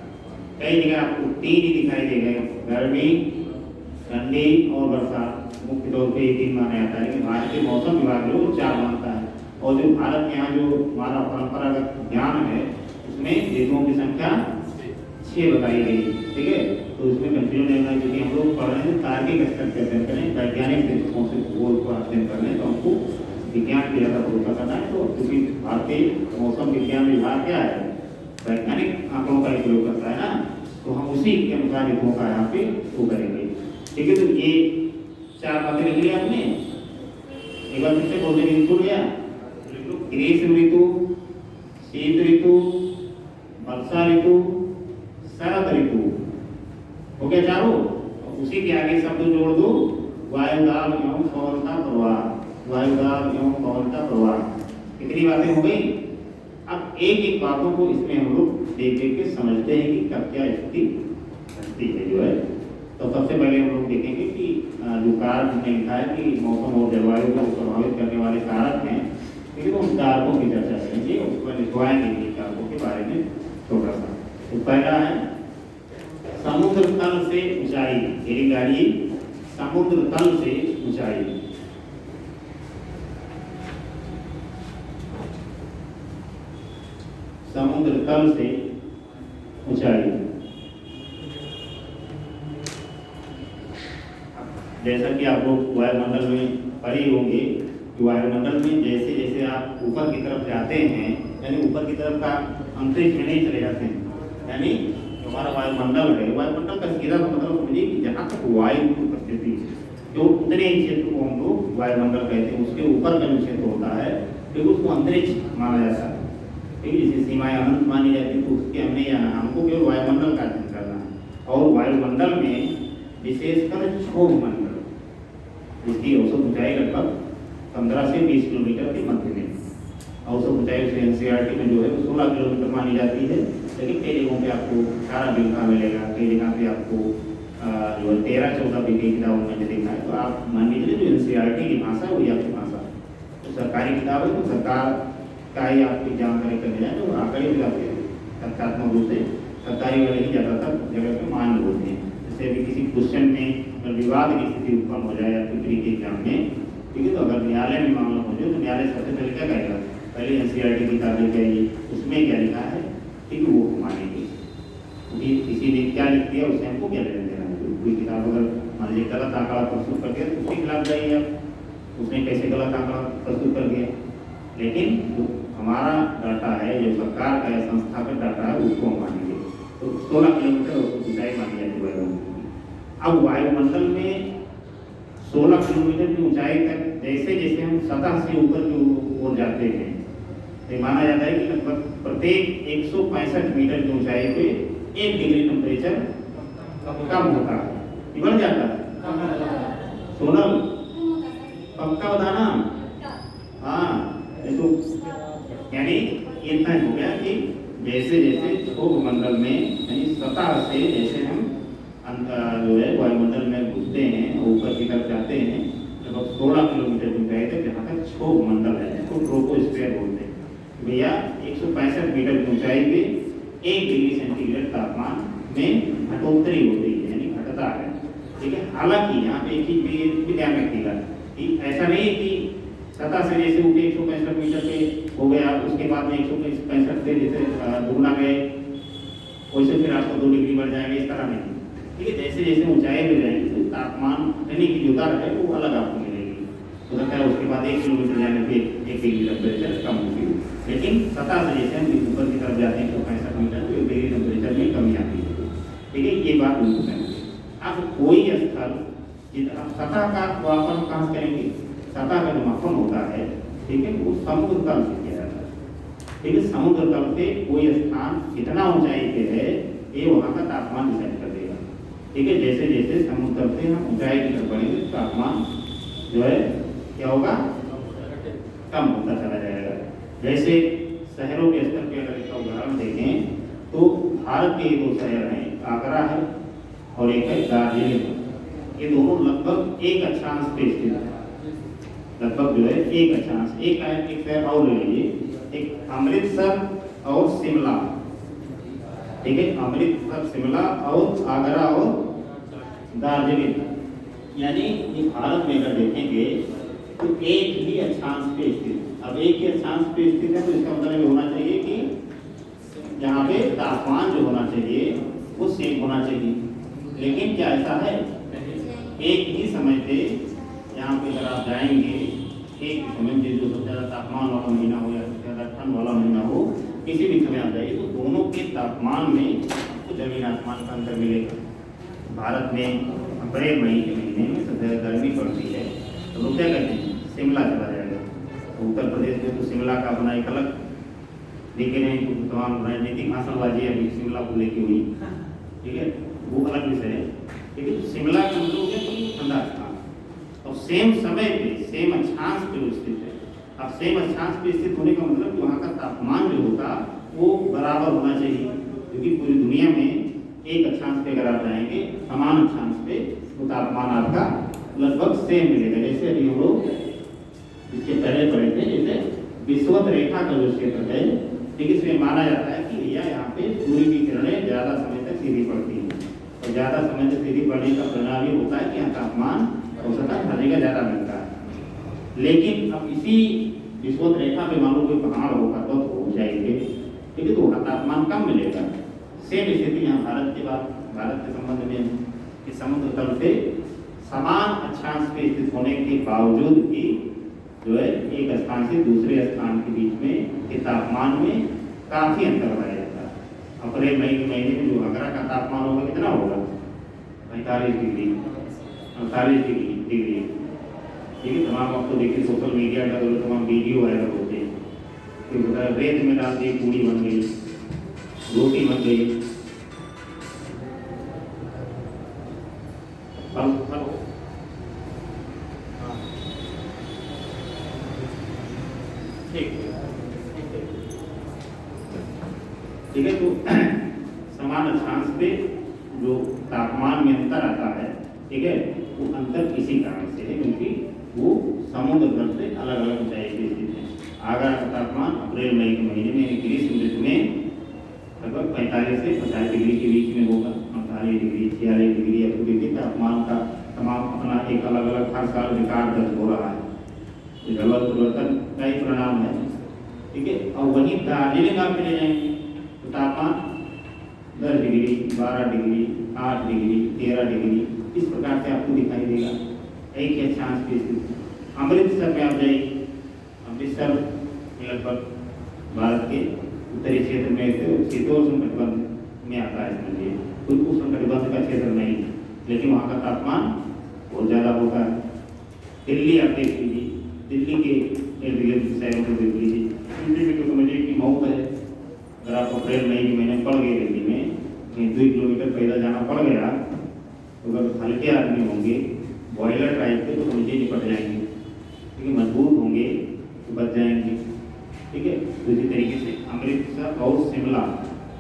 कई जगह आपको 3 ही दिखाई देगा, गर्मी, ठंडी और बरसात। मुख्य तौर पे ये 3 माना जाता है, लेकिन भारतीय मौसम विभाग जो 4 मानता है। और जो भारत के यहाँ जो हमारा परंपरागत ज्ञान है उसमें ऋतुओं की संख्या 6 बताई गई। ठीक है, तो इसमें कंफ्यूजन नहीं होना, क्योंकि हम लोग पढ़ रहे हैं तार्किक स्तर के अध्ययन करें, वैज्ञानिक दृष्टिकोण से भूगोल को अध्ययन कर रहे हैं, तो हमको विज्ञान की ज़्यादा भरोसा करना है। तो क्योंकि भारतीय मौसम विज्ञान विभाग क्या है, वैज्ञानिक आंकड़ों का प्रयोग करता है ना, तो हम उसी के अनुसार ऋतुओं का यहाँ पे वो करेंगे। ठीक है, तो ये 4 बातें लिख लिया आपने। एक बार फिर से बोलते हैं, भूल गया? ग्रीष्म ऋतु, शीत ऋतु, वर्षा ऋतु, शरद ऋतु हो गया 4। उसी के आगे शब्द जोड़ दो, वायुदाब एवं पवन का प्रवाह। वायुदाब एवं पवन का प्रवाह। कितनी बातें हो गई? अब एक एक बातों को इसमें हम लोग देख देख के समझते हैं कि कब क्या स्थिति घटती है जो है। तो सबसे पहले हम लोग देखेंगे कि जो कारक हमने लिखा है कि मौसम और जलवायु को प्रभावित करने वाले कारक हैं, लेकिन उन कारकों की चर्चा करेंगे, उसको लिखवाएंगे कारकों के बारे में थोड़ा सा। तो पहला है समुद्र तल से ऊंचाई। मेरी गाड़ी समुद्र तल से ऊंचाई। समुद्र तल से ऊंचाई। जैसा कि आप लोग वायुमंडल में पढ़े होंगे कि वायुमंडल में जैसे जैसे आप ऊपर की तरफ जाते हैं, यानी ऊपर की तरफ का अंतरिक्ष में नहीं चले जाते हैं, यानी जो हमारा वायुमंडल है, वायुमंडल का सीधा मतलब समझिए कि जहाँ तक वायु की उपस्थिति है, जो उतने ही क्षेत्र को हम लोग वायुमंडल कहते हैं, उसके ऊपर का जो क्षेत्र होता है फिर उसको अंतरिक्ष माना जाता है। ठीक है, जैसे सीमाएं अनंत मानी जाती है, तो उसके हमने यहाँ हमको केवल वायुमंडल का अध्ययन करना है। और वायुमंडल में विशेषकर क्षोभ मंडल, जिसकी औसत ऊंचाई लगभग 15 से 20 किलोमीटर के मध्य में, औसत ऊंचाई से एनसीईआरटी में जो है वो 16 किलोमीटर मानी जाती है, लेकिन कई जगहों पे आपको 18 भी मिलेगा, कई जगह पे आपको जो है 13-14 भी कई किताबों में देखा है। तो आप मान लीजिए जो एनसीईआरटी की भाषा है वही आपकी भाषा है, तो सरकारी किताब है तो सरकार का ही आपकी जानकारी करने जाए तो आंकड़े भी आपके तथ्यात्मक रूप से सरकारी वाले ही ज़्यादातर जगह पे मान्य होते हैं। जैसे अभी किसी क्वेश्चन में विवाद की स्थिति उत्पन्न हो जाए या प्री के एग्जाम में, ठीक है, तो अगर न्यायालय में मामला हो जाए तो न्यायालय सबसे पहले क्या करेगा, पहले एनसीईआरटी की किताबें क्या है, उसमें क्या लिखा है, ठीक है, वो मानेंगे। क्योंकि किसी ने क्या लिख दिया उससे हमको क्या लेना देना है। कोई किताब अगर मान लीजिए गलत आंकड़ा प्रस्तुत कर दिया तो उसके खिलाफ जाइए आप, उसने कैसे गलत आंकड़ा प्रस्तुत कर दिया। लेकिन जो हमारा डाटा है, जो सरकार का संस्था का डाटा है, उसको हम मानेंगे। तो 16 किलोमीटर उसको ऊंचाई मानी जाती है वायुमंडल की। अब वायुमंडल में 16 किलोमीटर की ऊंचाई तक जैसे जैसे हम सतह से ऊपर की ओर जाते हैं, तो माना जाता है कि लगभग प्रत्येक 165 मीटर की ऊंचाई पे 1 डिग्री टेम्परेचर कम होता है, बढ़ जाता है। सोनल पक्का बताना, हाँ, तो यानी इतना हो गया कि जैसे जैसे क्षोभ मंडल में यानी सतह से जैसे हम जो है वायुमंडल में घुसते हैं और ऊपर की तरफ जाते हैं, लगभग 16 किलोमीटर की ऊंचाई तक जहाँ तक क्षोभ मंडल है, इसको ट्रोपोस्फीयर बोलते हैं। भैया 165 मीटर की ऊंचाई पे 1 डिग्री सेंटीग्रेड तापमान में घटोत्तरी होती है, यानी घटता है। ठीक है, हालांकि यहाँ पे एक चीज भी ध्यान रखिएगा कि ऐसा नहीं है कि सतह से जैसे ऊपर 165 मीटर पे हो गया, उसके बाद में 165 से जैसे दुगना गए वैसे फिर आपको 2 डिग्री बढ़ जाएंगे, इस तरह नहीं। ठीक है, जैसे जैसे ऊंचाई में जाएंगे तो तापमान घटने की जो दर है वो अलग आपको मिलेगी। हो सकता है उसके बाद 1 किलोमीटर जाने पे 1 डिग्री टेम्परेचर कम होगी, लेकिन सतह से जैसे हम ऊपर की तरफ जाते हैं 165 मीटर तो 1 डिग्री टेम्परेचर में कमी आती है। ठीक है, ये बात उनको समझिए। अब कोई स्थल जितना सतह का मापन कहाँ से करेंगे, सतह का जो मापन होता है, ठीक है, वो समुद्र तल से किया जाता है। ठीक है, समुद्र तल से कोई स्थान कितना ऊंचाई पे है ये वहाँ का तापमान डिसाइड कर देगा। ठीक है, जैसे जैसे समुद्र तल से हम ऊंचाई की तरफ बढ़ेंगे तापमान जो है क्या होगा, कम होता चला जाएगा। जैसे शहरों के स्तर पे अगर इसका उदाहरण देखें तो भारत के 2 शहर हैं, आगरा है और एक है दार्जिलिंग। ये दोनों लगभग एक अक्षांश पे स्थित है, लगभग जो है एक अक्षांश। एक शहर और ले लीजिए, एक अमृतसर और शिमला। ठीक है, अमृतसर, शिमला और आगरा और दार्जिलिंग, यानी ये भारत में अगर देखेंगे तो एक ही अक्षांश पे स्थित। अब एक ही अक्षांश पे स्थित है तो इसका मतलब ये होना चाहिए कि यहाँ पे तापमान जो होना चाहिए वो सेम होना चाहिए। लेकिन क्या ऐसा है, एक ही समय पे यहाँ पे अगर आप जाएंगे, एक समय में जो सबसे ज़्यादा तापमान वाला महीना हो या सबसे ज़्यादा ठंड वाला महीना हो, किसी भी समय आप जाइए तो दोनों के तापमान में आपको जमीन आसमान का अंतर मिलेगा। भारत में अप्रैल मई के महीने में सबसे ज़्यादा गर्मी पड़ती है तो लोग क्या कहते हैं, शिमला चला जाएगा। तो उत्तर प्रदेश में तो शिमला का अपना एक अलग लेकिन है, तमाम राजनीतिक भाषणबाजी अभी शिमला को लेके हुई, ठीक है, वो अलग विषय है। लेकिन शिमला का मतलब हो गया कि ठंडा स्थान और सेम समय पे सेम अक्षांश पे स्थित है। अब सेम अक्षांश पे स्थित होने का मतलब वहाँ का तापमान जो होता वो बराबर होना चाहिए, क्योंकि पूरी दुनिया में एक अक्षांश पे अगर आप जाएंगे समान अक्षांश पे तो तापमान आपका लगभग सेम मिलेगा। जैसे अभी हम लोग इसके पहले पढ़े थे, जैसे विषुवत रेखा का जो क्षेत्र है, ठीक, इसमें माना जाता है कि भैया यहाँ पे सूर्य की किरणें ज़्यादा समय तक सीधी पड़ती हैं और ज़्यादा समय तक सीधी पड़ने का परिणाम ये होता है कि यहाँ तापमान औसतन हर जगह ज़्यादा मिलता है। लेकिन अब इसी विषुवत रेखा पे मान लो कोई पहाड़ होगा तो हो जाएंगे, ठीक है, तो वहाँ तापमान कम मिलेगा। सेम स्थिति यहाँ भारत के संबंध में कि समुद्र तल से समान अक्षांश पे स्थित होने के बावजूद भी जो है एक स्थान से दूसरे स्थान के बीच में के तापमान में काफी अंतर पाया जाता है। अप्रैल मई के महीने में जो आगरा का तापमान होगा कितना होगा? 45 डिग्री 48 डिग्री। ठीक है, तमाम आपको देखिए सोशल मीडिया का तमाम वीडियो वायरल होते हैं कि बता रेत में डाल दी, पूड़ी बन गई, रोटी बन गई। ठीक है, तो समान अक्षांश पे जो तापमान में अंतर आता है, ठीक है, वो अंतर किसी कारण से है क्योंकि वो समुद्र तल से अलग अलग ऊंचाई पे स्थित है। आगरा का तापमान अप्रैल मई के महीने में ग्रीष्म ऋतु में लगभग 45 से 50 डिग्री के बीच में होगा। 48 डिग्री 46 डिग्री अब देखिए तापमान का तमाम अपना एक अलग अलग हर साल रिकॉर्ड दर्ज हो रहा है। जलवायु परिवर्तन का ही परिणाम है। ठीक है, और वहीं दार्जिलिंग आप चले जाएंगे तो तापमान 10 डिग्री 12 डिग्री 8 डिग्री 13 डिग्री इस प्रकार से आपको दिखाई देगा। एक ही अक्षांश पे स्थित। अमृतसर में आप जाइए, अमृतसर लगभग भारत के उत्तरी क्षेत्र में शीतोष्ण कटिबंध में आता है, समझिए कोई उष्ण कटिबंध का क्षेत्र नहीं, लेकिन वहाँ का तापमान बहुत ज़्यादा होता है। दिल्ली आप देख लीजिए, दिल्ली के इर्द गिर्द शहरों को देख लीजिए, दिल्ली में तो समझिए कि मौत है। अगर आप अप्रैल मई के महीने पड़ गए दिल्ली में 2 किलोमीटर पैदल जाना पड़ गया तो अगर हल्के आदमी होंगे बॉयलर टाइप के तो समझिए निपट जाएंगे, ठीक है, मजबूत होंगे तो बच जाएंगे। ठीक है, दूसरी तरीके से अमृतसर और शिमला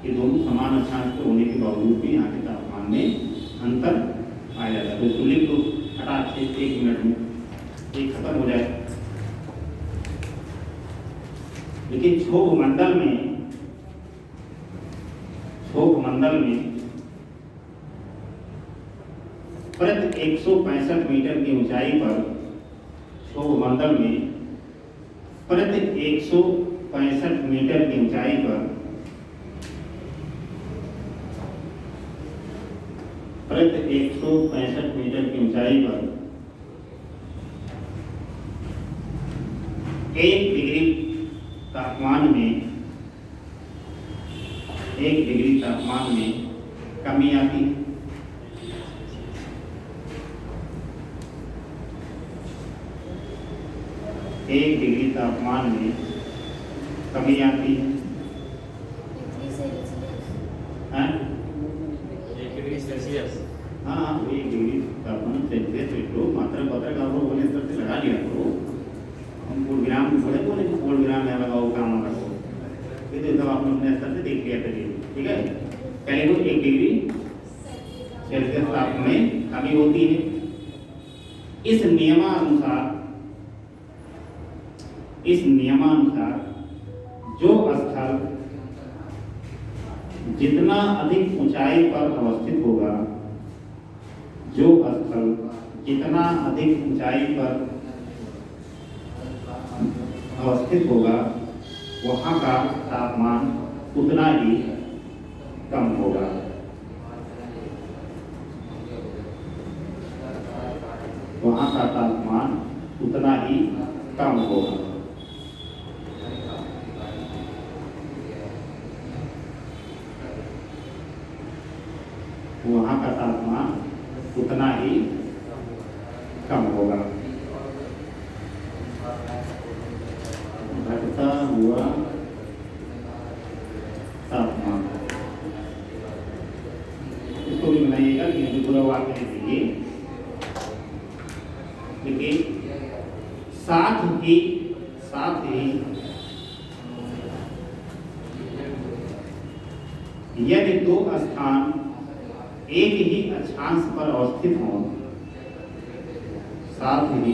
ये दोनों समान अक्षांश पे होने के बावजूद भी यहाँ के तापमान में अंतर पाया जाता है। तो इसको लिख दो फटाक से 1 मिनट में ये खत्म हो जाए। लेकिन क्षोभ मंडल में प्रति 165 मीटर की ऊंचाई पर क्षोभ मंडल में प्रति 165 मीटर की ऊंचाई पर प्रति 165 मीटर की ऊंचाई पर 1 डिग्री तापमान में कमी आती है। एक डिग्री तापमान में कमी आती है। 1 डिग्री सेल्सियस। हाँ, 1 डिग्री तापमान सेल्सियस लो मात्रा पत्रक आप लोग बोले स्तर से लगा लिया करो। हम पूर्णविराम बोले पूर्णविराम में लगाओ काम करो, ये तो आप अपने स्तर से देख लिया करिए। ठीक है, पहले तो 1 डिग्री सेल्सियस तापमान में कमी होती है। इस नियमानुसार जो स्थल जितना अधिक ऊंचाई पर अवस्थित होगा, वहाँ का तापमान उतना ही कम होगा। वहाँ का तापमान उतना ही कम होगा। वहाँ का तापमान उतना ही कम होगा। घटता हुआ तापमान, इसको भी बनाइएगा लेकिन पूरा वाक्य लिखिए। लेकिन साथ ही यदि 2 स्थान एक ही अक्षांश पर अवस्थित हों, साथ ही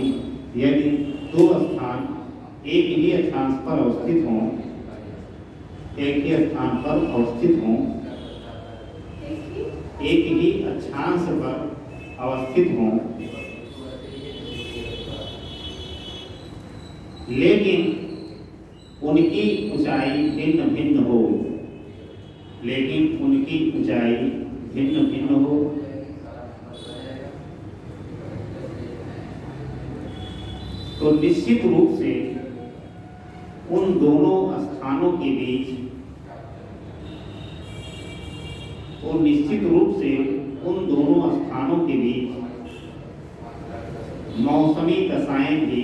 यदि 2 स्थान एक ही अक्षांश पर अवस्थित हों, एक ही स्थान पर अवस्थित हों, एक ही अक्षांश पर अवस्थित हों, लेकिन उनकी ऊंचाई भिन्न भिन्न हो, तो निश्चित रूप से उन दोनों स्थानों के बीच मौसमी दशाएं भी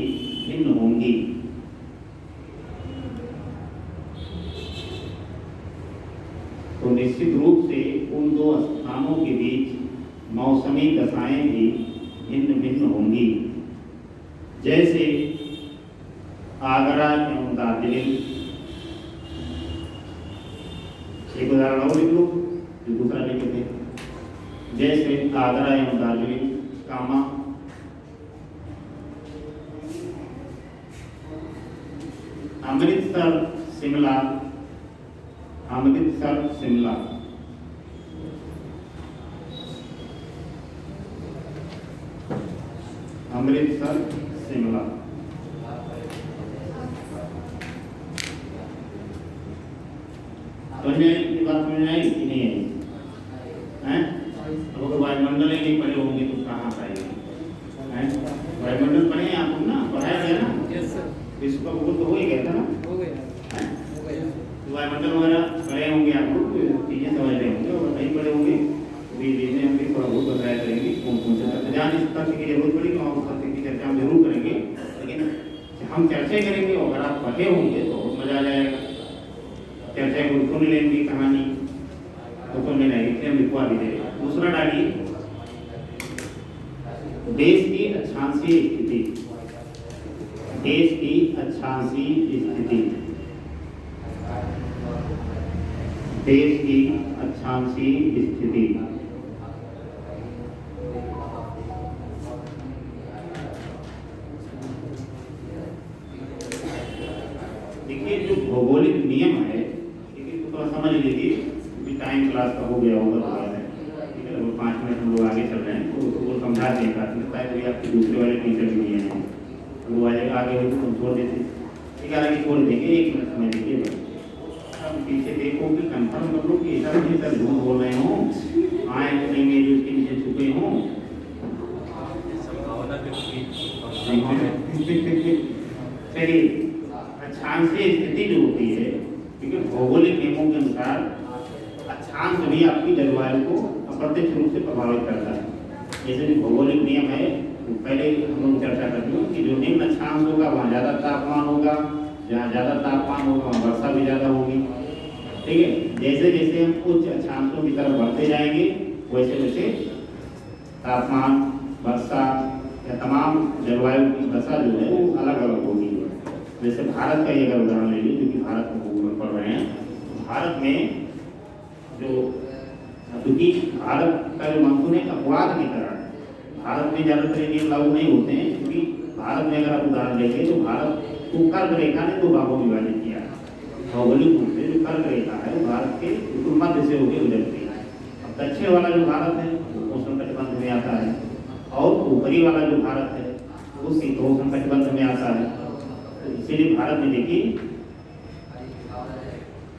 भिन्न होंगी। तो निश्चित रूप से उन दो स्थानों के बीच मौसमी दशाएं भी भिन्न भिन्न होंगी। जैसे आगरा एवं दार्जिलिंग, एक उदाहरण और लिख लो जो दूसरा लिखे थे। जैसे आगरा एवं दार्जिलिंग, कामा अमृतसर शिमला, अमृतसर शिमला, अमृतसर शिमला। समझ में आई बात? समझ में आई कि नहीं आई? हैं? अब अगर वायुमंडल ही नहीं पढ़े होंगे तो कहाँ पाएंगे? हैं? वायुमंडल पढ़े हैं आप लोग ना, पढ़ाया गया ना? Yes sir. विश्व का भूगोल तो हो ही गया था ना? हो गया। हो गया। वायुमंडल वगैरह पढ़े होंगे आप लोग, चीजें समझ रहे होंगे, और नहीं पढ़े होंगे तो भी बीच में हम भी थोड़ा बहुत बताया करेंगे कौन कौन से तथ्य। जहाँ जिस तथ्य की जरूरत पड़ेगी वहाँ उस तथ्य की चर्चा हम जरूर करेंगे, लेकिन हम चर्चा करेंगे और अगर आप पढ़े होंगे तो बहुत मजा आ जाएगा। चर्चा को सुन लेंगे, कहानी तो सुन लेंगे, इसलिए हम लिखवा भी देंगे। दूसरा डालिए, देश की अक्षांशीय स्थिति, देश की अक्षांशीय स्थिति, देश की अक्षांशीय स्थिति। देखिए जो भौगोलिक नियम है, तो थोड़ा समझ लीजिए, टाइम क्लास का हो गया होगा थोड़ा है, ठीक है। 5 मिनट हम लोग आगे चल रहे हैं तो वो समझा दें प्राथमिकता है। तो आपके दूसरे वाले टीचर भी नहीं है, वो आगे आगे हो तो हम छोड़ देते, ठीक है, आगे छोड़ देंगे। 1 मिनट समझ लीजिए, अब पीछे देखो कि कंफर्म कर लो कि ऐसा नहीं सर झूठ बोल रहे हो, आए करेंगे जो उसके नीचे छुपे हों। चलिए, अक्षांशीय स्थिति जो होती है, क्योंकि भौगोलिक नियमों के अनुसार अक्षांश भी आपकी जलवायु को अप्रत्यक्ष रूप से प्रभावित करता है। जैसे कि भौगोलिक नियम है, तो पहले हम लोग चर्चा करते हैं कि जो निम्न अक्षांश होगा वहाँ ज़्यादा तापमान होगा, जहाँ ज़्यादा तापमान होगा वहाँ वर्षा भी ज़्यादा होगी, ठीक है। जैसे जैसे हम उच्च अक्षांशों की तरफ बढ़ते जाएंगे वैसे वैसे तापमान, वर्षा या तमाम जलवायु की दशा जो है वो अलग अलग होगी। जैसे भारत का ही अगर उदाहरण ले लीजिए, क्योंकि भारत को भूगोल पढ़ रहे हैं, भारत में जो, क्योंकि भारत का जो मानसून है अपवाद की तरह, भारत में ज़्यादातर नियम लागू नहीं होते हैं, क्योंकि भारत में अगर आप उदाहरण लेंगे तो भारत को कर्क रेखा ने 2 भागों में विभाजित किया। भौगोलिक रूप से जो कर्क रेखा है भारत के बिल्कुल मध्य से होकर गुजरती है। अब दक्षिण वाला जो भारत है वो उष्णकटिबंध में आता है, और ऊपरी वाला जो भारत है वो शीतोष्णकटिबंध में आता है। तो इसीलिए भारत में देखिए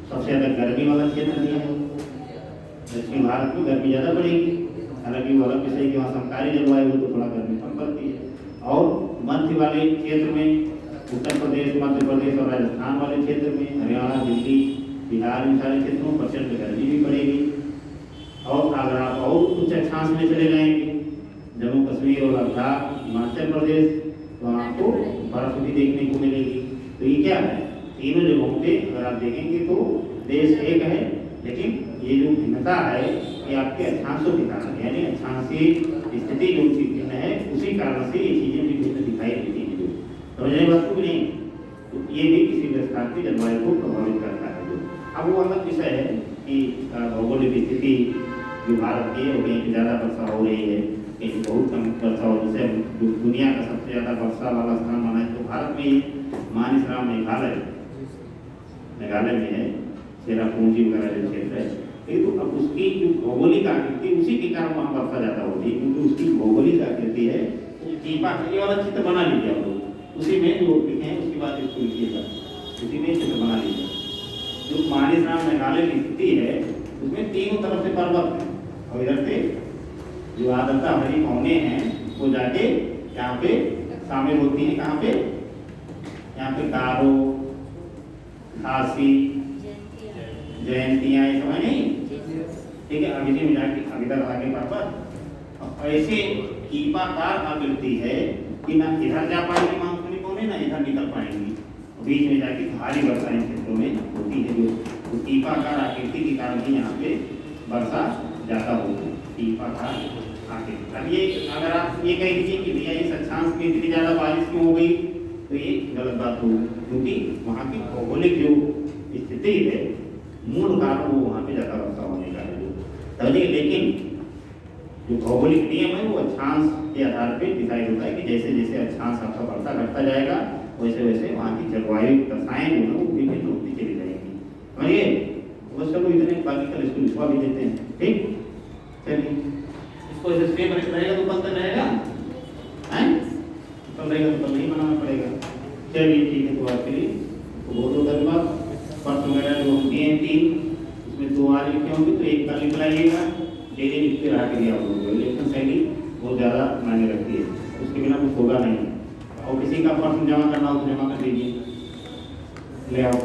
सबसे ज़्यादा गर्मी वाला क्षेत्र भी है। दक्षिण भारत में गर्मी ज़्यादा पड़ेगी, हालांकि वो अलग विषय की वहाँ समकारी जलवायु हो तो थोड़ा गर्मी कम पड़ती है। और मध्य वाले क्षेत्र में उत्तर प्रदेश, मध्य प्रदेश और राजस्थान वाले क्षेत्र में, हरियाणा, दिल्ली, बिहार, इन सारे क्षेत्रों में प्रचंड गर्मी भी पड़ेगी। और अगर आप और उच्च अक्षांश में चले जाएंगे, जम्मू कश्मीर और लद्दाख, हिमाचल प्रदेश, तो आपको बर्फ भी देखने को मिलेगी। तो ये क्या है, तीनों जगहों पे अगर आप देखेंगे तो देश एक है, लेकिन ये जो भिन्नता है ये आपके अक्षांशों के कारण, यानी अक्षांशीय स्थिति जो भिन्न है उसी कारण से ये चीज़ें भी भिन्न दिखाई देती हैं। जो समझने बात को नहीं, तो ये भी किसी भी स्थान की जलवायु को प्रभावित करता है। जो अब वो अलग विषय है कि भौगोलिक स्थिति जो भारत की है वो कहीं ज़्यादा वर्षा हो रही है, कहीं बहुत कम वर्षा हो। जैसे दुनिया का सबसे ज़्यादा वर्षा वाला स्थान माना है तो भारत में ही मानसरोवर मेघालय में है, चेरापूंजी वगैरह जो क्षेत्र है। तो अब उसकी जो भौगोलिक आकृति उसी के कारण वहाँ वर्षा ज़्यादा होती है, क्योंकि उसकी भौगोलिक आकृति है। टीपा ये वाला चित्र बना लीजिए आप लोग, उसी में जो लिखे हैं उसके बाद इसको लिखिएगा, उसी में चित्र बना लीजिए। जो मानसरोवर मेघालय की स्थिति है उसमें तीनों तरफ से पर्वत है, और इधर से जो आर्द्रता भरी पौने हैं वो जाके यहाँ पे शामिल होती हैं कहाँ पे? यहाँ पे गारो, खासी, जयंतियाँ, ये सब है नहीं, ठीक है। अब इसी मिला के अभी तक आगे पर अब ऐसे कीपाकार आकृति है कि ना इधर जा पाएंगे मानसूनी पौने, ना इधर निकल पाएंगी, बीच में जाके भारी वर्षा इन क्षेत्रों में होती है। जो कीपाकार आकृति के कारण ही यहाँ पे वर्षा ज़्यादा होती है, कीपाकार आकृति। अब ये अगर आप ये कह दीजिए कि भैया इस अक्षांश में इतनी ज़्यादा बारिश क्यों हो गई, तो ये गलत बात होगी, क्योंकि वहाँ की भौगोलिक जो स्थिति है, मूल कारण वो वहाँ पे ज़्यादा वर्षा होने का है। तभी लेकिन जो भौगोलिक नियम है वो अक्षांश के आधार पे डिसाइड होता है कि जैसे जैसे अक्षांश आपका बढ़ता घटता जाएगा वैसे वैसे वहाँ की जलवायु दशाएं जो है वो विभिन्न होती चली जाएंगी। समझिए, वो सब इतने बाकी कल इसको लिखवा भी देते हैं, ठीक। चलिए, इसको ऐसे सेम रहेगा तो बंद रहेगा, हैं? कल रहेगा तो कल नहीं बनाना पड़ेगा। चलिए ठीक है, तो आपके लिए तो बहुत बहुत धन्यवाद। पर्स वगैरह जो होती हैं 3, उसमें 2 आज लिखे होंगे तो एक कल लिख लाइएगा, डेली लिखते रहा करिए आप लोगों को। लेखन शैली बहुत ज़्यादा मायने रखती है, उसके बिना कुछ होगा नहीं। और किसी का पर्स जमा करना हो तो जमा कर दीजिए, ले आओ।